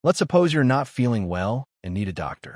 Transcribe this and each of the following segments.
Let's suppose you're not feeling well and need a doctor.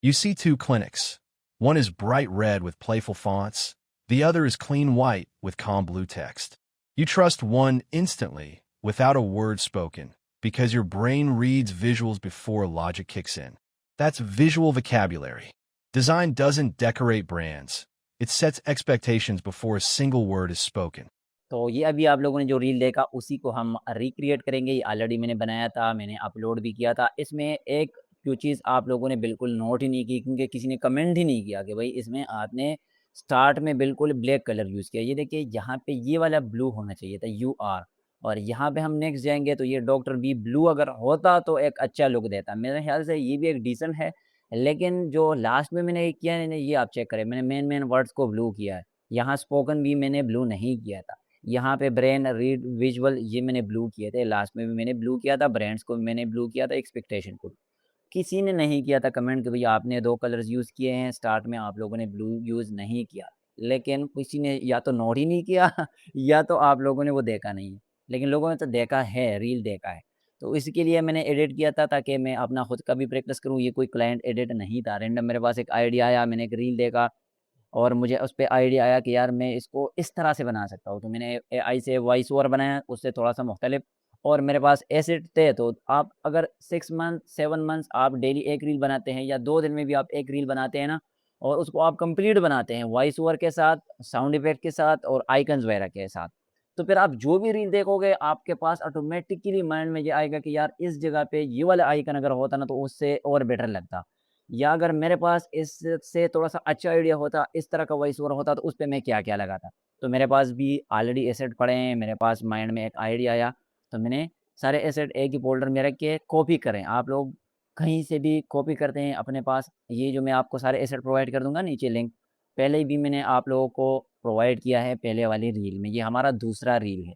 You see two clinics. One is bright red with playful fonts. The other is clean white with calm blue text. You trust one instantly, without a word spoken, because your brain reads visuals before logic kicks in. That's visual vocabulary. Design doesn't decorate brands. It sets expectations before a single word is spoken. तो ये अभी आप लोगों ने जो reel देखा उसी को हम रिक्रिएट करेंगे। ये ऑलरेडी मैंने बनाया था, मैंने अपलोड भी किया था। इसमें एक जो चीज़ आप लोगों ने बिल्कुल नोट ही नहीं की, क्योंकि किसी ने कमेंट ही नहीं किया कि भाई इसमें आपने स्टार्ट में बिल्कुल ब्लैक कलर यूज़ किया। ये देखिए यहाँ पे ये वाला ब्लू होना चाहिए था, UR, और यहाँ पे हम नेक्स्ट जाएँगे तो ये डॉक्टर बी ब्लू अगर होता तो एक अच्छा लुक देता। मेरे ख़्याल से ये भी एक डिसेंट है, लेकिन जो लास्ट में मैंने किया है ना, ये आप चेक करें, मैंने मेन वर्ड्स को ब्लू किया है। यहाँ स्पोकन भी मैंने ब्लू नहीं किया था। यहाँ पे ब्रेन, रीड, विजुअल ये मैंने ब्लू किए थे, लास्ट में भी मैंने ब्लू किया था, ब्रांड्स को भी मैंने ब्लू किया था, एक्सपेक्टेशन को भी। किसी ने नहीं किया था कमेंट कि भैया आपने 2 कलर्स यूज़ किए हैं, स्टार्ट में आप लोगों ने ब्लू यूज़ नहीं किया। लेकिन किसी ने या तो नोट ही नहीं किया या तो आप लोगों ने वो देखा नहीं है। लेकिन लोगों ने तो देखा है, रील देखा है। तो इसके लिए मैंने एडिट किया था ताकि मैं अपना खुद का भी प्रैक्टिस करूँ, ये कोई क्लाइंट एडिट नहीं था। रैंडम मेरे पास एक आइडिया आया, मैंने एक रील देखा और मुझे उस पे आइडिया आया कि यार मैं इसको इस तरह से बना सकता हूँ। तो मैंने एआई से वॉइस ओवर बनाया, उससे थोड़ा-सा मुख्तलिफ, और मेरे पास एसेट थे। तो आप अगर 6 मंथ, 7 मंथ्स आप डेली 1 रील बनाते हैं या 2 दिन में भी आप 1 रील बनाते हैं ना, और उसको आप कंप्लीट बनाते हैं वॉइस ओवर के साथ, साउंड इफ़ेक्ट के साथ और आइकन्स वगैरह के साथ। तो फिर आप जो भी रील देखोगे आपके पास ऑटोमेटिकली माइंड में ये आएगा कि यार इस जगह पे ये वाला आइकन अगर होता ना तो उससे और बेटर लगता। या अगर मेरे पास इससे थोड़ा-सा अच्छा आइडिया होता, इस तरह का वॉइस ओवर होता तो उस पे मैं क्या-क्या लगाता। तो मेरे पास भी ऑलरेडी एसेट पड़े हैं, मेरे पास माइंड में एक आइडिया आया, तो मैंने सारे एसेट एक ही फ़ोल्डर में रख के कॉपी करें। आप लोग कहीं से भी कॉपी करते हैं अपने पास, ये जो मैं आपको सारे एसेट प्रोवाइड कर दूँगा नीचे लिंक, पहले भी मैंने आप लोगों को प्रोवाइड किया है पहले वाली रील में। ये हमारा दूसरा रील है,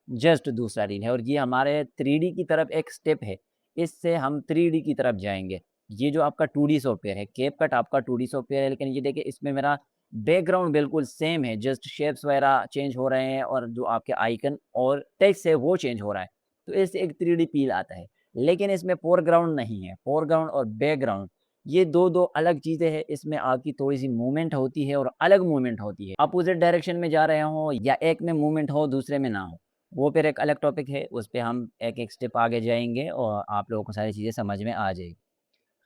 जस्ट दूसरा रील है, और ये हमारे 3D की तरफ एक स्टेप है। इससे हम 3D की तरफ जाएँगे। ये जो आपका 2D सॉफ्टवेयर है, कैपकट आपका 2D सॉफ्टवेयर है, लेकिन ये देखिए इसमें मेरा बैकग्राउंड बिल्कुल सेम है, जस्ट शेप्स वगैरह चेंज हो रहे हैं और जो आपके आइकन और टेक्स्ट है वो चेंज हो रहा है। तो इससे एक 3D फ़ील आता है। लेकिन इसमें फ़ोरग्राउंड नहीं है, फ़ोरग्राउंड और बैकग्राउंड ये 2-2 अलग चीज़ें हैं। इसमें आपकी थोड़ी-सी मूवमेंट होती है और अलग मूवमेंट होती है। अपोज़िट डायरेक्शन में जा रहे हों या एक में मूवमेंट हो, दूसरे में ना हो। वो फिर एक अलग टॉपिक है, उस पे हम एक-एक स्टेप आगे जाएँगे और आप लोगों को सारी चीज़ें समझ में आ जाएगी।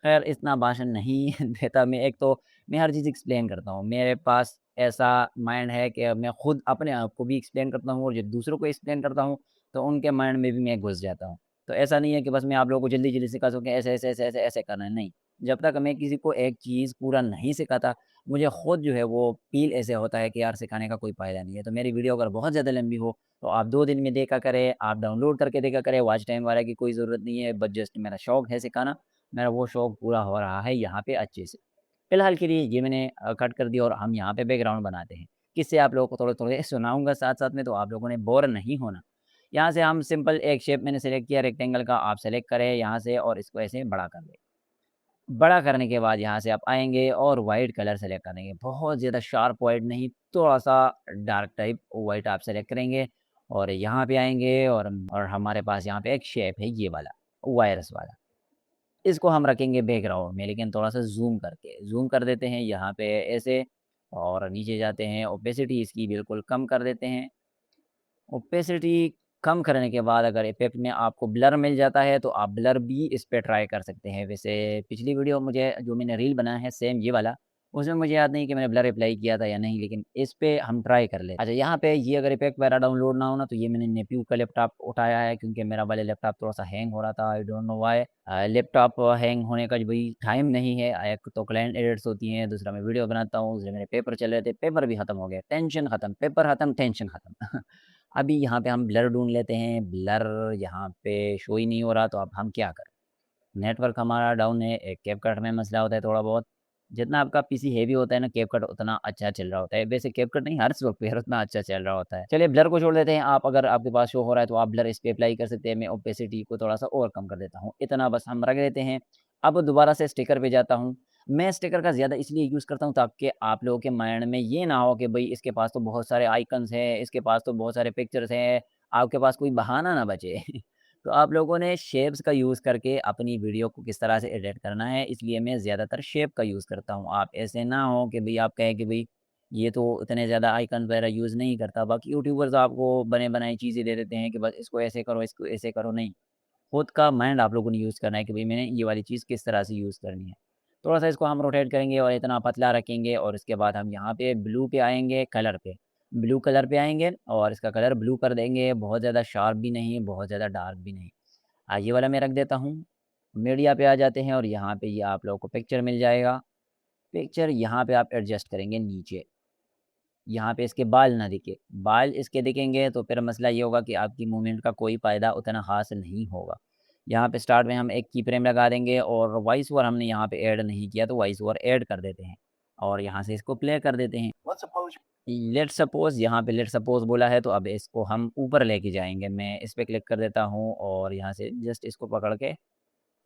खैर इतना भाषण नहीं देता मैं, एक तो मैं हर चीज़ एक्सप्लेन करता हूँ। मेरे पास ऐसा माइंड है कि मैं खुद अपने आप को भी एक्सप्लेन करता हूँ और जब दूसरों को एक्सप्लेन करता हूँ, तो उनके माइंड में भी मैं घुस जाता हूँ। तो ऐसा नहीं है कि बस मैं आप लोगों को जल्दी-जल्दी सिखा सकूँ कि ऐसे करना है, नहीं। जब तक मैं किसी को एक चीज़ पूरा नहीं सिखाता, मुझे खुद जो है वो फ़ील ऐसे होता है कि यार सिखाने का कोई फ़ायदा नहीं है। तो मेरी वीडियो अगर बहुत ज़्यादा लंबी हो, तो आप 2 दिन में देखा करें, आप डाउनलोड करके देखा करें, वॉच टाइम वगैरह की कोई ज़रूरत नहीं है, बस जस्ट मेरा शौक है सिखाना। मेरा वो शौक पूरा हो रहा है यहाँ पे अच्छे से। फ़िलहाल के लिए ये मैंने कट कर दिया और हम यहाँ पे बैकग्राउंड बनाते हैं। किससे आप लोगों को थोड़े-थोड़े सुनाऊँगा साथ-साथ में, तो आप लोगों ने बोर नहीं होना। यहाँ से हम सिंपल एक शेप मैंने सेलेक्ट किया रेक्टेंगल का, आप सेलेक्ट करें यहाँ से और इसको ऐसे बड़ा कर दें। बड़ा करने के बाद यहाँ से आप आएँगे और व्हाइट कलर सेलेक्ट करेंगे। बहुत ज़्यादा शार्प व्हाइट नहीं, थोड़ा-सा डार्क टाइप व्हाइट आप सेलेक्ट करेंगे और यहाँ पे आएँगे और हमारे पास यहाँ पे एक शेप है ये वाला, वायरस वाला। इसको हम रखेंगे बैकग्राउंड में, लेकिन थोड़ा-सा ज़ूम कर देते हैं यहाँ पे ऐसे, और नीचे जाते हैं ओपेसिटी इसकी बिल्कुल कम कर देते हैं। ओपेसिटी कम करने के बाद अगर इफ़ेक्ट में आपको ब्लर मिल जाता है, तो आप ब्लर भी इस पे ट्राई कर सकते हैं। वैसे पिछली वीडियो मुझे जो मैंने रील बनाया है सेम ये वाला, उसमें मुझे याद नहीं कि मैंने ब्लर अप्लाई किया था या नहीं, लेकिन इस पे हम ट्राई कर लेते हैं। अच्छा, यहाँ पे ये अगर इफ़ेक्ट वगैरह डाउनलोड ना हो ना, तो ये मैंने नेप्यू का लैपटॉप उठाया है, क्योंकि मेरा वाला लैपटॉप थोड़ा-सा हैंग हो रहा था, I don't know why. Laptop hang होने का भी टाइम नहीं है। एक तो क्लाइंट एडिट्स होती हैं, दूसरा मैं वीडियो बनाता हूँ, दूसरे मेरे पेपर चल रहे थे, पेपर भी खत्म हो गए, टेंशन खत्म, पेपर खत्म, टेंशन खत्म। अभी यहाँ पे हम ब्लर ढूँढ लेते हैं, ब्लर यहाँ पे शो ही नहीं हो रहा, तो अब हम क्या करें? नेटवर्क हमारा डाउन है, एक कैपकट में मसला होता है थोड़ा बहुत। जितना आपका पीसी हेवी होता है ना, कैपकट उतना अच्छा चल रहा होता है। वैसे कैपकट नहीं, हर सॉफ्टवेयर उतना अच्छा चल रहा होता है। चलिए ब्लर को छोड़ देते हैं, आप अगर आपके पास शो हो रहा है तो आप ब्लर इस पे अप्लाई कर सकते हैं। मैं ओपेसिटी को थोड़ा-सा और कम कर देता हूँ। इतना बस हम रख देते हैं। अब दोबारा से स्टिकर पे जाता हूँ। मैं स्टिकर का ज़्यादा इसलिए यूज़ करता हूँ ताकि आप लोगों के माइंड में ये ना हो कि भई इसके पास तो बहुत सारे आइकन्स हैं, इसके पास तो बहुत सारे पिक्चर्स हैं, आपके पास कोई बहाना ना बचे। तो आप लोगों ने शेप्स का यूज़ करके अपनी वीडियो को किस तरह से एडिट करना है, इसलिए मैं ज़्यादातर शेप का यूज़ करता हूँ। आप ऐसे ना हो कि भई आप कहें कि भई ये तो इतने ज़्यादा आइकन वगैरह यूज़ नहीं करता। बाकी यूट्यूबर्स आपको बने-बनाई चीज़ें दे देते हैं कि बस इसको ऐसे करो, इसको ऐसे करो, नहीं। खुद का माइंड आप लोगों ने यूज़ करना है कि भई मैंने ये वाली चीज़ किस तरह से यूज़ करनी है। थोड़ा-सा इसको हम रोटेट करेंगे और इतना पतला रखेंगे और उसके बाद हम यहाँ पे ब्लू पे आएँगे कलर पे। ब्लू कलर पे आएँगे और इसका कलर ब्लू कर देंगे, बहुत ज़्यादा शार्प भी नहीं, बहुत ज़्यादा डार्क भी नहीं। ये वाला मैं रख देता हूँ। मीडिया पे आ जाते हैं और यहाँ पे ये आप लोगों को पिक्चर मिल जाएगा। पिक्चर यहाँ पे आप एडजस्ट करेंगे नीचे। यहाँ पे इसके बाल ना दिखे। बाल इसके दिखेंगे तो फिर मसला ये होगा कि आपकी मूवमेंट का कोई फ़ायदा उतना ख़ास नहीं होगा। यहाँ पे स्टार्ट में हम एक की फ्रेम लगा देंगे और वॉइस ओवर हमने यहाँ पे ऐड नहीं किया तो वॉइस ओवर ऐड कर देते हैं और यहाँ से इसको प्ले कर देते हैं। लेट्स सपोज़ बोला है तो अब इसको हम ऊपर लेके जाएँगे। मैं इस पे क्लिक कर देता हूँ और यहाँ से जस्ट इसको पकड़ के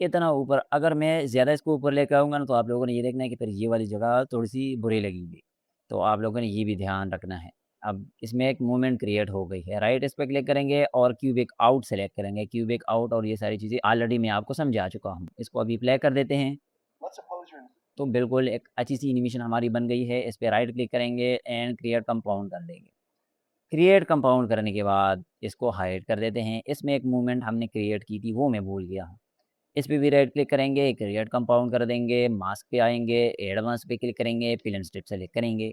इतना ऊपर अगर मैं ज़्यादा इसको ऊपर लेके आऊँगा ना तो आप लोगों ने ये देखना है कि फिर ये वाली जगह थोड़ी-सी बुरी लगेगी। तो आप लोगों ने ये भी ध्यान रखना है। अब इसमें एक मूवमेंट क्रिएट हो गई है, राइट इस पे क्लिक करेंगे और क्यूबिक आउट सेलेक्ट करेंगे। क्यूबिक आउट और ये सारी चीज़ें ऑलरेडी मैं आपको समझा चुका हूँ। इसको अभी प्ले कर देते हैं। तो बिल्कुल एक अच्छी-सी एनिमेशन हमारी बन गई है। इस पे राइट क्लिक करेंगे एंड क्रिएट कंपाउंड कर देंगे। क्रिएट कंपाउंड करने के बाद इसको हाइड कर देते हैं। इसमें एक मूवमेंट हमने क्रिएट की थी वो मैं भूल गया हूँ। इस पे भी राइट क्लिक करेंगे, क्रिएट कंपाउंड कर देंगे, मास्क पे आएँगे, एडवांस पे क्लिक करेंगे, फिल एंड स्ट्रिप सेलेक्ट करेंगे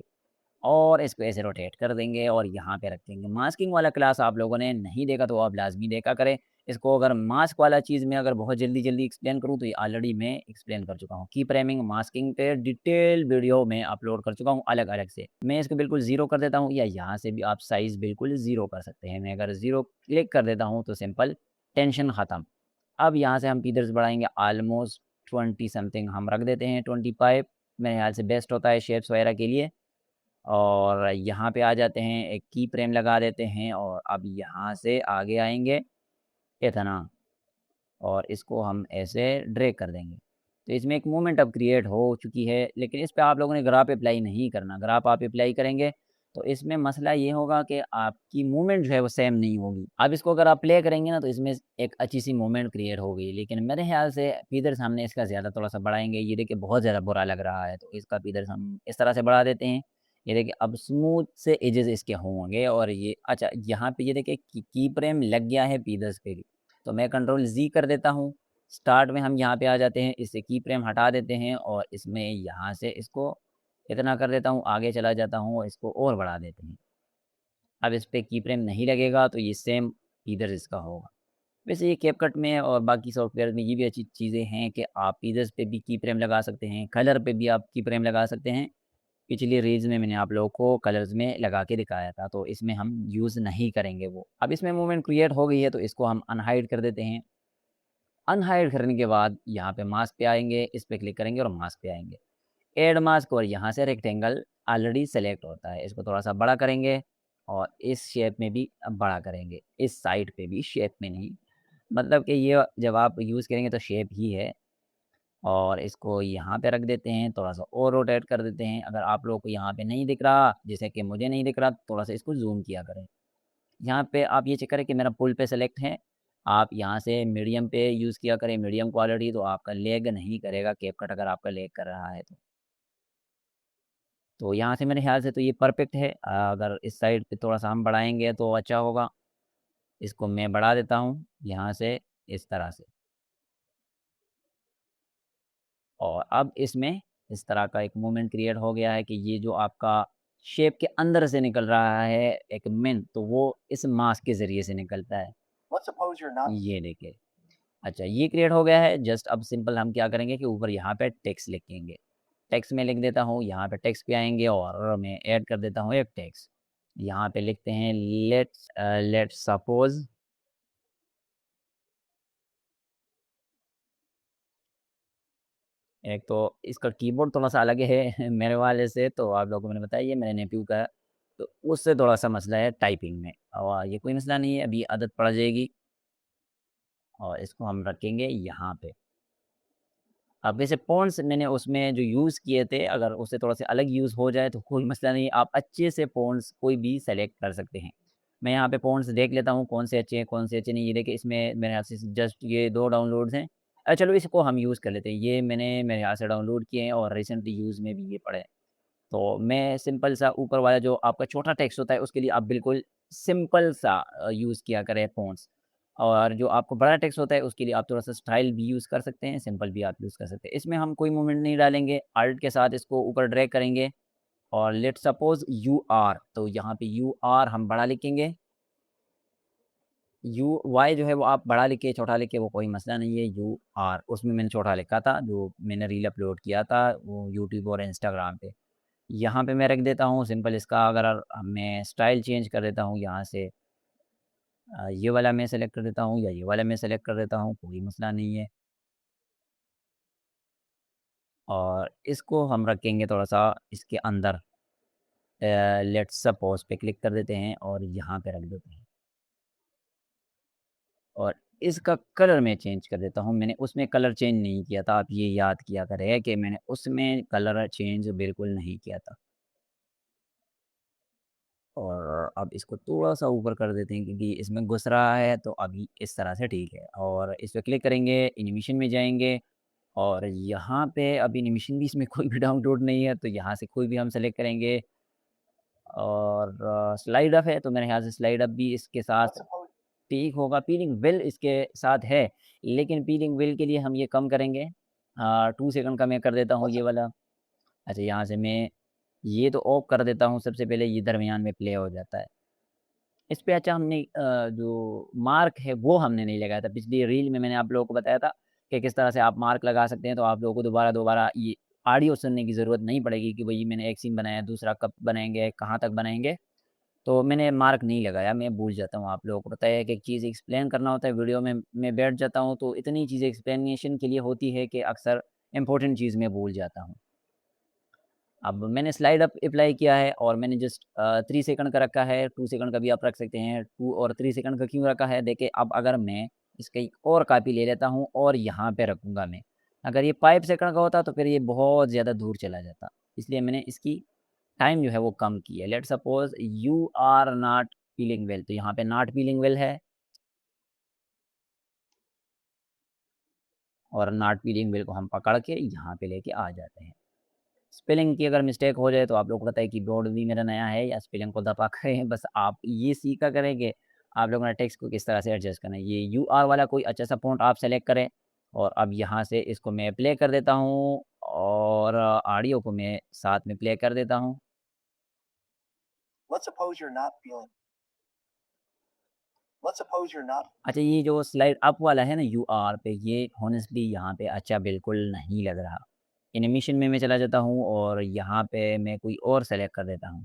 और इसको ऐसे रोटेट कर देंगे और यहाँ पे रख देंगे। मास्किंग वाला क्लास आप लोगों ने नहीं देखा तो आप लाज़मी देखा करें। इसको अगर मास्क वाला चीज़ मैं अगर बहुत जल्दी-जल्दी एक्सप्लेन करूँ तो ये ऑलरेडी मैं एक्सप्लेन कर चुका हूँ। की फ्रेमिंग, मास्किंग पे डिटेल वीडियो मैं अपलोड कर चुका हूँ अलग-अलग से। मैं इसको बिल्कुल ज़ीरो कर देता हूँ या यहाँ से भी आप साइज़ बिल्कुल ज़ीरो कर सकते हैं। मैं अगर ज़ीरो क्लिक कर देता हूँ तो सिंपल टेंशन ख़त्म। अब यहाँ से हम फीचर्स बढ़ाएँगे ऑलमोस्ट 20 समथिंग हम रख देते हैं 25 मेरे ख़्याल से बेस्ट होता है शेप्स वगैरह के लिए। और यहाँ पे आ जाते हैं, एक की फ्रेम लगा देते हैं और अब यहाँ से आगे आएँगे इतना और इसको हम ऐसे ड्रैग कर देंगे। तो इसमें एक मूवमेंट अब क्रिएट हो चुकी है, लेकिन इस पे आप लोगों ने ग्राफ अप्लाई नहीं करना। ग्राफ आप अप्लाई करेंगे, तो इसमें मसला ये होगा कि आपकी मूवमेंट जो है वो सेम नहीं होगी। अब इसको अगर आप प्ले करेंगे ना, तो इसमें एक अच्छी-सी मूवमेंट क्रिएट हो गई, लेकिन मेरे ख़्याल से फीचर्स हमने इसका ज़्यादा थोड़ा-सा बढ़ाएँगे। ये देखिए बहुत ज़्यादा बुरा लग रहा है, तो इसका फीचर्स हम इस तरह से बढ़ा देते हैं। ये देखिए अब स्मूथ से एजेस इसके होंगे और ये अच्छा यहाँ पे ये देखिए की फ्रेम लग गया है फीचर्स पे भी। तो मैं कंट्रोल ज़ी कर देता हूँ। स्टार्ट में हम यहाँ पे आ जाते हैं, इससे की फ्रेम हटा देते हैं और इसमें यहाँ से इसको इतना कर देता हूँ, आगे चला जाता हूँ और इसको और बढ़ा देते हैं। अब इस पे की फ्रेम नहीं लगेगा तो ये सेम इधर इसका होगा। वैसे ये कैपकट में और बाकी सॉफ्टवेयर में ये भी अच्छी चीज़ें हैं कि आप इधर्स पे भी की फ्रेम लगा सकते हैं, कलर पे भी आप की फ्रेम लगा सकते हैं। पिछली रील्स में मैंने आप लोगों को कलर्स में लगा के दिखाया था, तो इसमें हम यूज़ नहीं करेंगे वो। अब इसमें मूवमेंट क्रिएट हो गई है तो इसको हम अनहाइड कर देते हैं। अनहाइड करने के बाद यहाँ पे मास्क पे आएँगे, इस पे क्लिक करेंगे और मास्क पे आएँगे। ऐड मास्क और यहाँ से रेक्टेंगल ऑलरेडी सेलेक्ट होता है। इसको थोड़ा-सा बड़ा करेंगे और इस शेप में भी बड़ा करेंगे। इस साइड पे भी शेप में नहीं, मतलब कि ये जब आप यूज़ करेंगे तो शेप ही है और इसको यहाँ पे रख देते हैं, थोड़ा-सा और रोटेट कर देते हैं। अगर आप लोगों को यहाँ पे नहीं दिख रहा, जैसे कि मुझे नहीं दिख रहा, थोड़ा-सा इसको ज़ूम किया करें। यहाँ पे आप ये चेक करें कि मेरा फुल पे सेलेक्ट है। आप यहाँ से मीडियम पे यूज़ किया करें, मीडियम क्वालिटी तो आपका लैग नहीं करेगा कैपकट अगर आपका लैग कर रहा है तो। तो यहाँ से मेरे ख़्याल से तो ये परफ़ेक्ट है। अगर इस साइड पे थोड़ा-सा हम बढ़ाएँगे तो अच्छा होगा। इसको मैं बढ़ा देता हूँ यहाँ से इस तरह से। और अब इसमें इस तरह का एक मूवमेंट क्रिएट हो गया है कि ये जो आपका शेप के अंदर से निकल रहा है एक मिन, तो वो इस मास्क के ज़रिए से निकलता है। ये देखिए। अच्छा ये क्रिएट हो गया है, जस्ट अब सिंपल हम क्या करेंगे कि ऊपर यहाँ पे टेक्स्ट लिखेंगे। टेक्स्ट में लिख देता हूँ, यहाँ पे टेक्स्ट पे आएँगे और मैं ऐड कर देता हूँ एक टेक्स्ट। यहाँ पे लिखते हैं लेट्स सपोज़ एक तो इसका कीबोर्ड थोड़ा-सा अलग है मेरे वाले से, तो आप लोगों को मैंने बताया ये मेरे नेफ्यू का है, तो उससे थोड़ा-सा मसला है टाइपिंग में। और ये कोई मसला नहीं है, अभी आदत पड़ जाएगी और इसको हम रखेंगे यहाँ पे। अब वैसे फ़ॉन्ट्स मैंने उसमें जो यूज़ किए थे, अगर उससे थोड़ा-सा अलग यूज़ हो जाए तो कोई मसला नहीं, आप अच्छे से फ़ॉन्ट्स कोई भी सेलेक्ट कर सकते हैं। मैं यहाँ पे फ़ॉन्ट्स देख लेता हूँ कौन से अच्छे हैं, कौन से अच्छे नहीं। ये देखिए इसमें मेरे ख़्याल से जस्ट ये 2 डाउनलोड्स हैं। चलो इसको हम यूज़ कर लेते हैं। ये मैंने मेरे ख़्याल से डाउनलोड किए हैं और रिसेंटली यूज़ में भी ये पड़े हैं। तो मैं सिंपल सा ऊपर वाला जो आपका छोटा टेक्स्ट होता है उसके लिए आप बिल्कुल सिंपल सा यूज़ किया करें फ़ॉन्ट्स। और जो आपको बड़ा टेक्स्ट होता है उसके लिए आप थोड़ा-सा स्टाइल भी यूज़ कर सकते हैं, सिंपल भी आप यूज़ कर सकते हैं। इसमें हम कोई मूवमेंट नहीं डालेंगे, अल्ट के साथ इसको ऊपर ड्रैग करेंगे और लेट्स सपोज़ यू आर, तो यहाँ पे यू आर हम बड़ा लिखेंगे। यू वाई जो है वो आप बड़ा लिखे, छोटा लिखे वो कोई मसला नहीं है, यू आर उसमें मैंने छोटा लिखा था, जो मैंने रील अपलोड किया था वो यूट्यूब और इंस्टाग्राम पे। यहाँ पे मैं रख देता हूँ सिंपल इसका, अगर मैं स्टाइल चेंज कर देता हूँ यहाँ से ये वाला मैं सेलेक्ट कर देता हूँ या ये वाला मैं सेलेक्ट कर देता हूँ, कोई मसला नहीं है। और इसको हम रखेंगे थोड़ा-सा इसके अंदर लेट्स सपोज़ पे क्लिक कर देते हैं और यहाँ पे रख देते हैं। और इसका कलर मैं चेंज कर देता हूँ, मैंने उसमें कलर चेंज नहीं किया था, आप ये याद किया करें कि मैंने उसमें कलर चेंज बिल्कुल नहीं किया था। और अब इसको थोड़ा-सा ऊपर कर देते हैं क्योंकि इसमें घुस रहा है, तो अभी इस तरह से ठीक है। और इस पे क्लिक करेंगे, एनिमेशन में जाएँगे और यहाँ पे अब एनिमेशन भी इसमें कोई भी डाउनलोड नहीं है, तो यहाँ से कोई भी हम सेलेक्ट करेंगे। और स्लाइड अप है, तो मेरे ख़्याल से स्लाइड अप भी इसके साथ ठीक होगा। पीलिंग व्हील इसके साथ है, लेकिन पीलिंग व्हील के लिए हम ये कम करेंगे। 2 सेकंड का मैं कर देता हूँ ये वाला। अच्छा, यहाँ से मैं ये तो ऑफ कर देता हूँ, सबसे पहले ये दरमियान में प्ले हो जाता है। इस पे अच्छा हमने जो मार्क है वो हमने नहीं लगाया था। पिछली रील में मैंने आप लोगों को बताया था कि किस तरह से आप मार्क लगा सकते हैं, तो आप लोगों को दोबारा-दोबारा ये ऑडियो सुनने की ज़रूरत नहीं पड़ेगी कि भई मैंने एक सीन बनाया, दूसरा कब बनाएँगे, कहाँ तक बनाएँगे। तो मैंने मार्क नहीं लगाया, मैं भूल जाता हूँ। आप लोगों को पता है कि एक चीज़ एक्सप्लेन करना होता है वीडियो में, मैं बैठ जाता हूँ, तो इतनी चीज़ें एक्सप्लेनेशन के लिए होती है कि अक्सर इम्पोर्टेंट चीज़ मैं भूल जाता हूँ। अब मैंने स्लाइड अप अप्लाई किया है और मैंने जस्ट 3 सेकंड का रखा है, 2 सेकंड का भी आप रख सकते हैं। 2 और 3 सेकंड का क्यों रखा है, देखिए अब अगर मैं इसका एक और कॉपी ले लेता हूँ और यहाँ पे रखूँगा मैं। अगर ये 5 सेकंड का होता तो फिर ये बहुत ज़्यादा दूर चला जाता। इसलिए मैंने इसकी टाइम जो है वो कम की है। Let's suppose you are not feeling well, तो यहाँ पे नॉट फीलिंग वेल है और नॉट फीलिंग वेल को हम पकड़ के यहाँ पे लेके आ जाते हैं। स्पेलिंग की अगर मिस्टेक हो जाए तो आप लोगों को पता है कीबोर्ड भी मेरा नया है, या स्पेलिंग को दबा करें, बस आप ये सीखा करें कि आप लोगों ने टेक्स्ट को किस तरह से एडजस्ट करना है। ये यू आर वाला कोई अच्छा सा फ़ॉन्ट आप सेलेक्ट करें और अब यहाँ से इसको मैं प्ले कर देता हूँ और ऑडियो को मैं साथ में प्ले कर देता हूँ। Let's suppose you're not feeling. Let's suppose you're not. अच्छा, ये जो स्लाइड अप वाला है ना यू आर पे, ये हॉनेस्टली यहाँ पे अच्छा बिल्कुल नहीं लग रहा। एनिमेशन में मैं चला जाता हूँ और यहाँ पे मैं कोई और सेलेक्ट कर देता हूँ।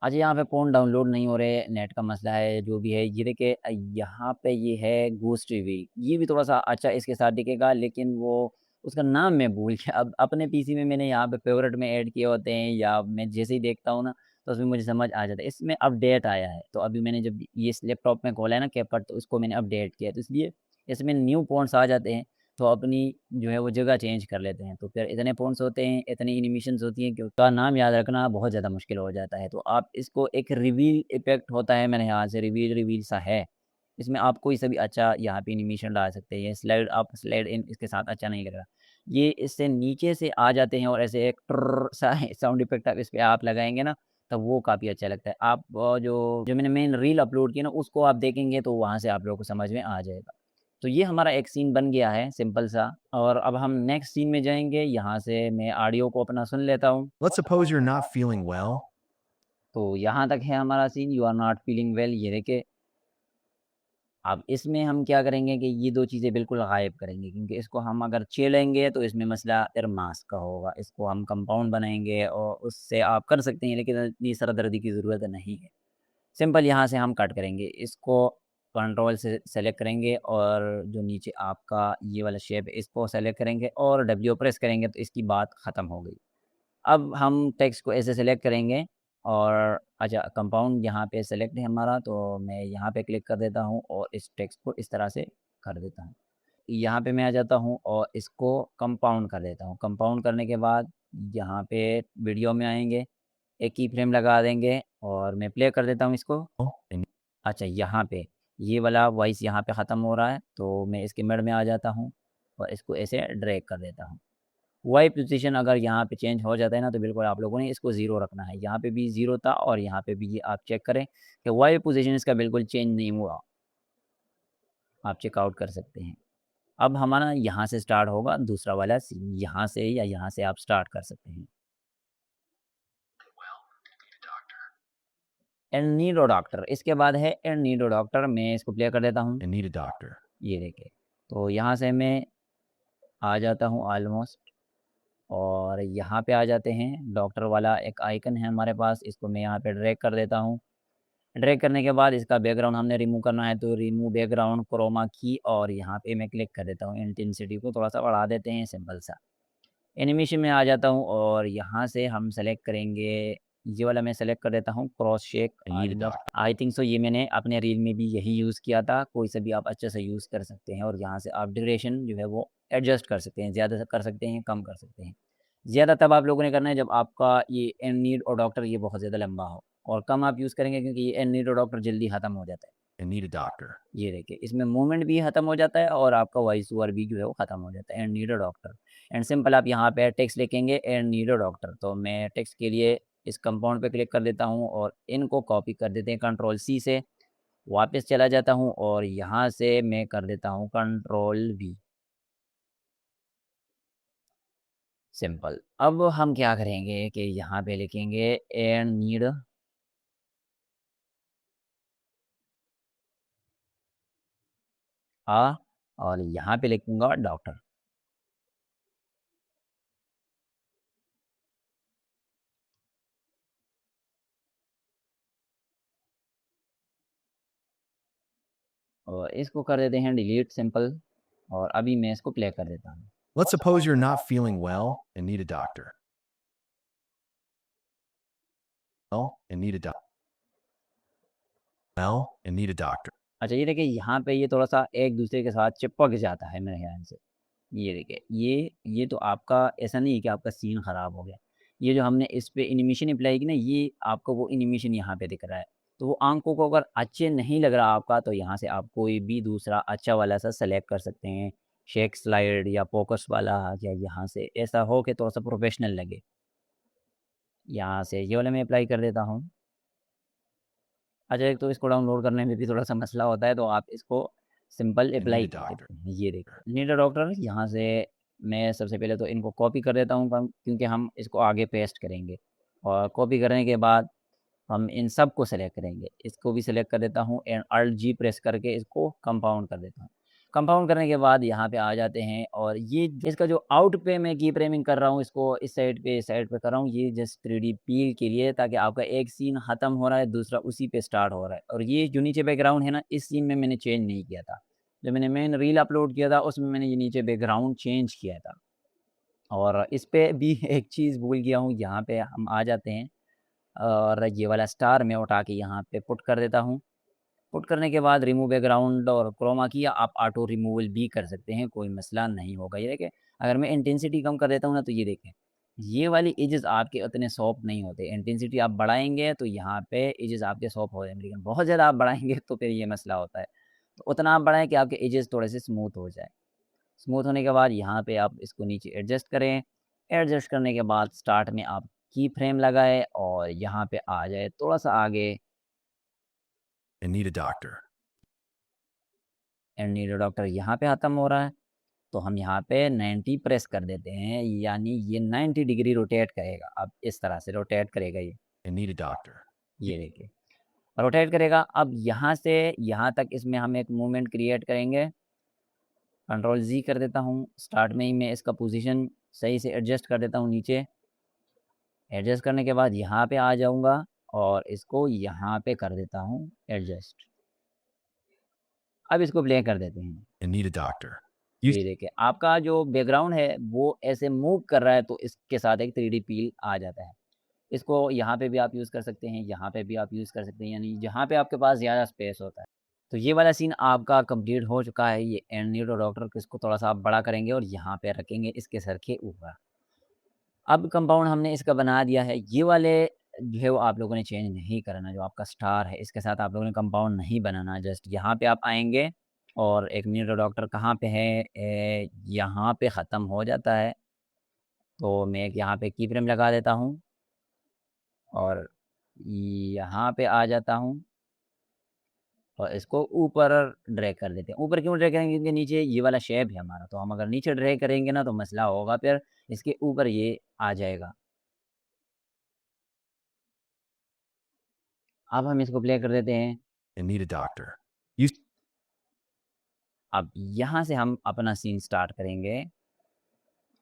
अच्छा, यहाँ पे फ़ोन डाउनलोड नहीं हो रहे, नेट का मसला है, जो भी है। ये देखिए यहाँ पे ये है घोस्ट रिवील, ये भी थोड़ा-सा अच्छा इसके साथ दिखेगा, लेकिन वो उसका नाम मैं भूल गया। अब अपने पीसी में मैंने यहाँ पे फ़ेवरेट में ऐड किए होते हैं, या मैं जैसे ही देखता हूँ ना, तो उसमें मुझे समझ आ जाता है। इसमें अपडेट आया है, तो अभी मैंने जब ये इस लैपटॉप में खोला है ना कैपकट, तो इसको मैंने अपडेट किया है, तो इसलिए इसमें न्यू फ़ॉन्ट्स आ जाते हैं, तो अपनी जो है वो जगह चेंज कर लेते हैं। तो फिर इतने फ़ॉन्ट्स होते हैं, इतनी एनिमेशंस होती हैं कि उसका नाम याद रखना बहुत ज़्यादा मुश्किल हो जाता है। तो आप इसको एक रिवील इफ़ेक्ट होता है मेरे ख़्याल से, रिवील रिवील सा है। इसमें आप कोई सा भी अच्छा यहाँ पे एनिमेशन डाल सकते हैं। ये स्लाइड अप, स्लाइड इन इसके साथ अच्छा नहीं लग रहा। ये इससे नीचे से आ जाते हैं और ऐसे एक ट्रर सा साउंड इफ़ेक्ट आप इस पे आप लगाएँगे ना, तब वो काफ़ी अच्छा लगता है। आप जो मैंने मेन रील अपलोड की ना, उसको आप देखेंगे तो वहाँ से आप लोगों को समझ में आ जाएगा। तो ये हमारा एक सीन बन गया है सिंपल सा, और अब हम नेक्स्ट सीन में जाएँगे। यहाँ से मैं ऑडियो को अपना सुन लेता हूँ। Let's suppose you're not feeling well. तो यहाँ तक है हमारा scene, you are not feeling well, ये देखिए। अब इसमें हम क्या करेंगे कि ये 2 चीज़ें बिल्कुल गायब करेंगे, क्योंकि इसको हम अगर छेड़ेंगे तो इसमें मसला फिर मास का होगा। इसको हम कंपाउंड बनाएँगे और उससे आप कर सकते हैं, लेकिन इतनी सरदर्दी की ज़रूरत नहीं है। सिंपल यहाँ से हम कट करेंगे। इसको कंट्रोल से सेलेक्ट करेंगे और जो नीचे आपका ये वाला शेप है इसको सेलेक्ट करेंगे और डब्ल्यू प्रेस करेंगे, तो इसकी बात ख़त्म हो गई। अब हम टेक्स्ट को ऐसे सेलेक्ट करेंगे और अच्छा, कंपाउंड यहाँ पे सेलेक्ट है हमारा, तो मैं यहाँ पे क्लिक कर देता हूँ और इस टेक्स्ट को इस तरह से कर देता हूँ। यहाँ पे मैं आ जाता हूँ और इसको कंपाउंड कर देता हूँ। कंपाउंड करने के बाद यहाँ पे वीडियो में आएँगे, एक की फ्रेम लगा देंगे और मैं प्ले कर देता हूँ इसको। And अच्छा, यहाँ पे ये वाला वॉइस यहाँ पे ख़त्म हो रहा है, तो मैं इसके मिड में आ जाता हूँ और इसको ऐसे ड्रैग कर देता हूँ। वाई पोजीशन अगर यहाँ पे चेंज हो जाता है ना, तो बिल्कुल आप लोगों ने इसको 0 रखना है। यहाँ पे भी 0 था और यहाँ पे भी ये आप चेक करें कि वाई पोजीशन इसका बिल्कुल चेंज नहीं हुआ। आप चेकआउट कर सकते हैं। अब हमारा यहाँ से स्टार्ट होगा दूसरा वाला सीन, यहाँ से या यहाँ से आप स्टार्ट कर सकते हैं। एंड नीड अ डॉक्टर, इसके बाद है एंड नीड अ डॉक्टर। मैं इसको प्ले कर देता हूँ। and need a doctor. ये देखिए, तो यहाँ से मैं आ जाता हूँ ऑलमोस्ट और यहाँ पे आ जाते हैं। डॉक्टर वाला एक आइकन है हमारे पास, इसको मैं यहाँ पे ड्रैग कर देता हूँ। ड्रैग करने के बाद इसका बैकग्राउंड हमने रिमूव करना है, तो रिमूव बैकग्राउंड क्रोमा की और यहाँ पे मैं क्लिक कर देता हूँ। इंटेंसिटी को थोड़ा सा बढ़ा देते हैं, सिंपल सा। एनिमेशन में आ जाता हूँ और यहाँ से हम सेलेक्ट करेंगे, ये वाला मैं सेलेक्ट कर देता हूँ, cross shake. I need a doctor. I think so ये मैंने अपने रील में भी यही यूज़ किया था। कोई सा भी आप अच्छे से यूज़ कर सकते हैं और यहाँ से आप ड्यूरेशन जो है वो एडजस्ट कर सकते हैं, ज़्यादा कर सकते हैं, कम कर सकते हैं। ज़्यादा तब आप लोगों ने करना है जब आपका ये एंड नीड और डॉक्टर ये बहुत ज़्यादा लंबा हो, और कम आप यूज़ करेंगे क्योंकि ये एंड नीड और डॉक्टर जल्दी ख़त्म हो जाता है। And need a doctor. ये देखिए, इसमें मूवमेंट भी ख़त्म हो जाता है और आपका वॉइस ओवर भी जो है वो ख़त्म हो जाता है। And need a doctor, and simple आप यहाँ पे टेक्स्ट लिखेंगे एंड नीड अ डॉक्टर। तो मैं टेक्स्ट के लिए इस कंपाउंड पे क्लिक कर देता हूँ और इनको कॉपी कर देते हैं कंट्रोल सी से। वापस चला जाता हूँ और यहाँ से मैं कर देता हूँ कंट्रोल वी, सिंपल। अब हम क्या करेंगे कि यहाँ पे लिखेंगे एंड नीड अ, और यहाँ पे लिखूँगा डॉक्टर। और इसको कर देते हैं डिलीट, सिंपल। और अभी मैं इसको प्ले कर देता हूँ। Let's suppose you're not feeling well and need a doctor. Well, and need a doctor. Well, and need a doctor. अच्छा, ये देखिए यहाँ पे ये थोड़ा-सा एक-दूसरे के साथ चिपक जाता है मेरे ख़्याल से। ये देखिए, ये तो आपका ऐसा नहीं है कि आपका सीन ख़राब हो गया। ये जो हमने इस पे एनिमेशन अप्लाई की ना, ये आपको वो एनिमेशन यहाँ पे दिख रहा है। तो वो आँखों को अगर अच्छे नहीं लग रहा आपका, तो यहाँ से आप कोई भी दूसरा अच्छा वाला सा सेलेक्ट कर सकते हैं। शेक स्लाइड या फ़ोकस वाला, या यहाँ से ऐसा हो कि थोड़ा-सा प्रोफ़ेशनल लगे। यहाँ से ये वाला मैं अप्लाई कर देता हूँ। अच्छा, एक तो इसको डाउनलोड करने में भी थोड़ा-सा मसला होता है, तो आप इसको simple And need apply a कर doctor. देते हैं। ये देखिए, नीड अ डॉक्टर, यहाँ से मैं सबसे पहले तो इनको कॉपी कर देता हूँ क्योंकि हम इसको आगे पेस्ट करेंगे। और कॉपी करने के बाद हम इन सब को सेलेक्ट करेंगे। इसको भी सेलेक्ट कर देता हूँ एंड अल्ट जी प्रेस करके इसको कंपाउंड कर देता हूँ। कंपाउंड करने के बाद यहाँ पे आ जाते हैं और ये इसका जो आउट पे मैं की फ्रेमिंग कर रहा हूँ, इसको इस साइड पे कर रहा हूँ, ये जस्ट 3D पील के लिए, ताकि आपका एक सीन ख़त्म हो रहा है, दूसरा उसी पे स्टार्ट हो रहा है। और ये जो नीचे बैकग्राउंड है ना, इस सीन में मैंने चेंज नहीं किया था। जब मैंने मेन रील अपलोड किया था, उसमें मैंने ये नीचे बैकग्राउंड चेंज किया था। और इस पे भी एक चीज़ भूल गया हूँ, यहाँ पे हम आ जाते हैं और ये वाला स्टार मैं उठा के यहाँ पे पुट कर देता हूँ। पुट करने के बाद रिमूव बैकग्राउंड और क्रोमा की आप ऑटो रिमूवल भी कर सकते हैं, कोई मसला नहीं होगा। ये देखें, अगर मैं इंटेंसिटी कम कर देता हूँ ना, तो ये देखें, ये वाली एजेस आपके उतने सॉफ्ट नहीं होते। इंटेंसिटी आप बढ़ाएँगे तो यहाँ पे एजेस आपके सॉफ्ट हो जाएँगे, लेकिन बहुत ज़्यादा आप बढ़ाएँगे तो फिर ये मसला होता है। तो उतना आप बढ़ाएँ कि आपके एजेस थोड़े से स्मूथ हो जाए। स्मूथ होने के बाद यहाँ पे आप इसको नीचे एडजस्ट करें। एडजस्ट करने के बाद स्टार्ट में आप की फ्रेम लगाएँ और यहाँ पे आ जाए थोड़ा-सा आगे। And need a doctor. And need a doctor यहाँ पे ख़त्म हो रहा है, तो हम यहाँ पे 90 प्रेस कर देते हैं, यानी ये 90 डिग्री रोटेट करेगा। अब इस तरह से रोटेट करेगा ये। And need a doctor. ये देखिए, रोटेट करेगा। अब यहाँ से यहाँ तक इसमें हम एक मूवमेंट क्रिएट करेंगे। कंट्रोल ज़ी कर देता हूँ। स्टार्ट में ही मैं इसका पोजीशन सही से एडजस्ट कर देता हूँ नीचे। एडजस्ट करने के बाद यहाँ पे आ जाऊँगा और इसको यहाँ पे कर देता हूँ एडजस्ट। अब इसको प्ले कर देते हैं। And need a doctor. You ये देखिए, आपका जो बैकग्राउंड है वो ऐसे मूव कर रहा है, तो इसके साथ एक 3D फ़ील आ जाता है। इसको यहाँ पे भी आप यूज़ कर सकते हैं, यहाँ पे भी आप यूज़ कर सकते हैं, यानी जहाँ पे आपके पास ज़्यादा स्पेस होता है। तो ये वाला सीन आपका कंप्लीट हो चुका है। ये एंड नीड अ डॉक्टर को इसको थोड़ा-सा आप बड़ा करेंगे और यहाँ पे रखेंगे इसके सर के ऊपर। अब कंपाउंड हमने इसका बना दिया है। ये वाले जो है वो आप लोगों ने चेंज नहीं करना। जो आपका स्टार है इसके साथ आप लोगों ने कंपाउंड नहीं बनाना। जस्ट यहाँ पे आप आएँगे और 1 मिनट डॉक्टर कहाँ पे है? यहाँ पे ख़त्म हो जाता है। तो मैं एक यहाँ पे की फ्रेम लगा देता हूँ और यहाँ पे आ जाता हूँ और इसको ऊपर ड्रैग कर देते हैं। ऊपर क्यों ड्रैग करेंगे? क्योंकि नीचे ये वाला शेप है हमारा, तो हम अगर नीचे ड्रैग करेंगे ना तो मसला होगा, फिर इसके ऊपर ये आ जाएगा। अब हम इसको प्ले कर देते हैं। and need a doctor. You अब यहाँ से हम अपना सीन स्टार्ट करेंगे।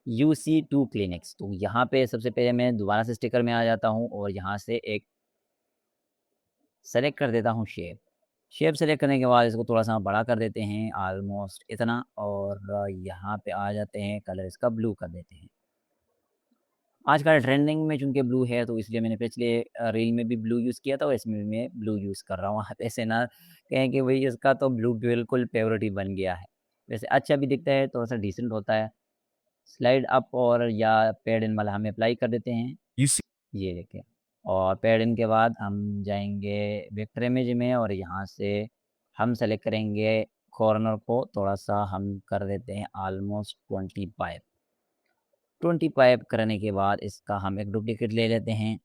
UC2 clinics. तो यहाँ पे सबसे पहले मैं दोबारा से स्टिकर में आ जाता हूँ और यहाँ से एक सेलेक्ट कर देता हूँ शेप। शेप सेलेक्ट करने के बाद इसको थोड़ा-सा बड़ा कर देते हैं, ऑलमोस्ट इतना, और यहाँ पे आ जाते हैं, कलर इसका ब्लू कर देते हैं। आजकल ट्रेंडिंग में चूँकि ब्लू है तो इसलिए मैंने पिछले रील में भी ब्लू यूज़ किया था और इसमें भी मैं ब्लू यूज़ कर रहा हूँ। आप ऐसे ना कहें कि भई इसका तो ब्लू बिल्कुल फ़ेवरेट ही बन गया है। वैसे अच्छा भी दिखता है, थोड़ा-सा डिसेंट होता है। स्लाइड अप और या पेड इन वाला हम अप्लाई कर देते हैं। you see ये देखिए, और पेड इन के बाद हम जाएँगे वेक्टर इमेज में और यहाँ से हम सेलेक्ट करेंगे कॉर्नर को, थोड़ा-सा हम कर देते हैं ऑलमोस्ट 25। 25 करने के बाद इसका हम एक डुप्लीकेट ले लेते हैं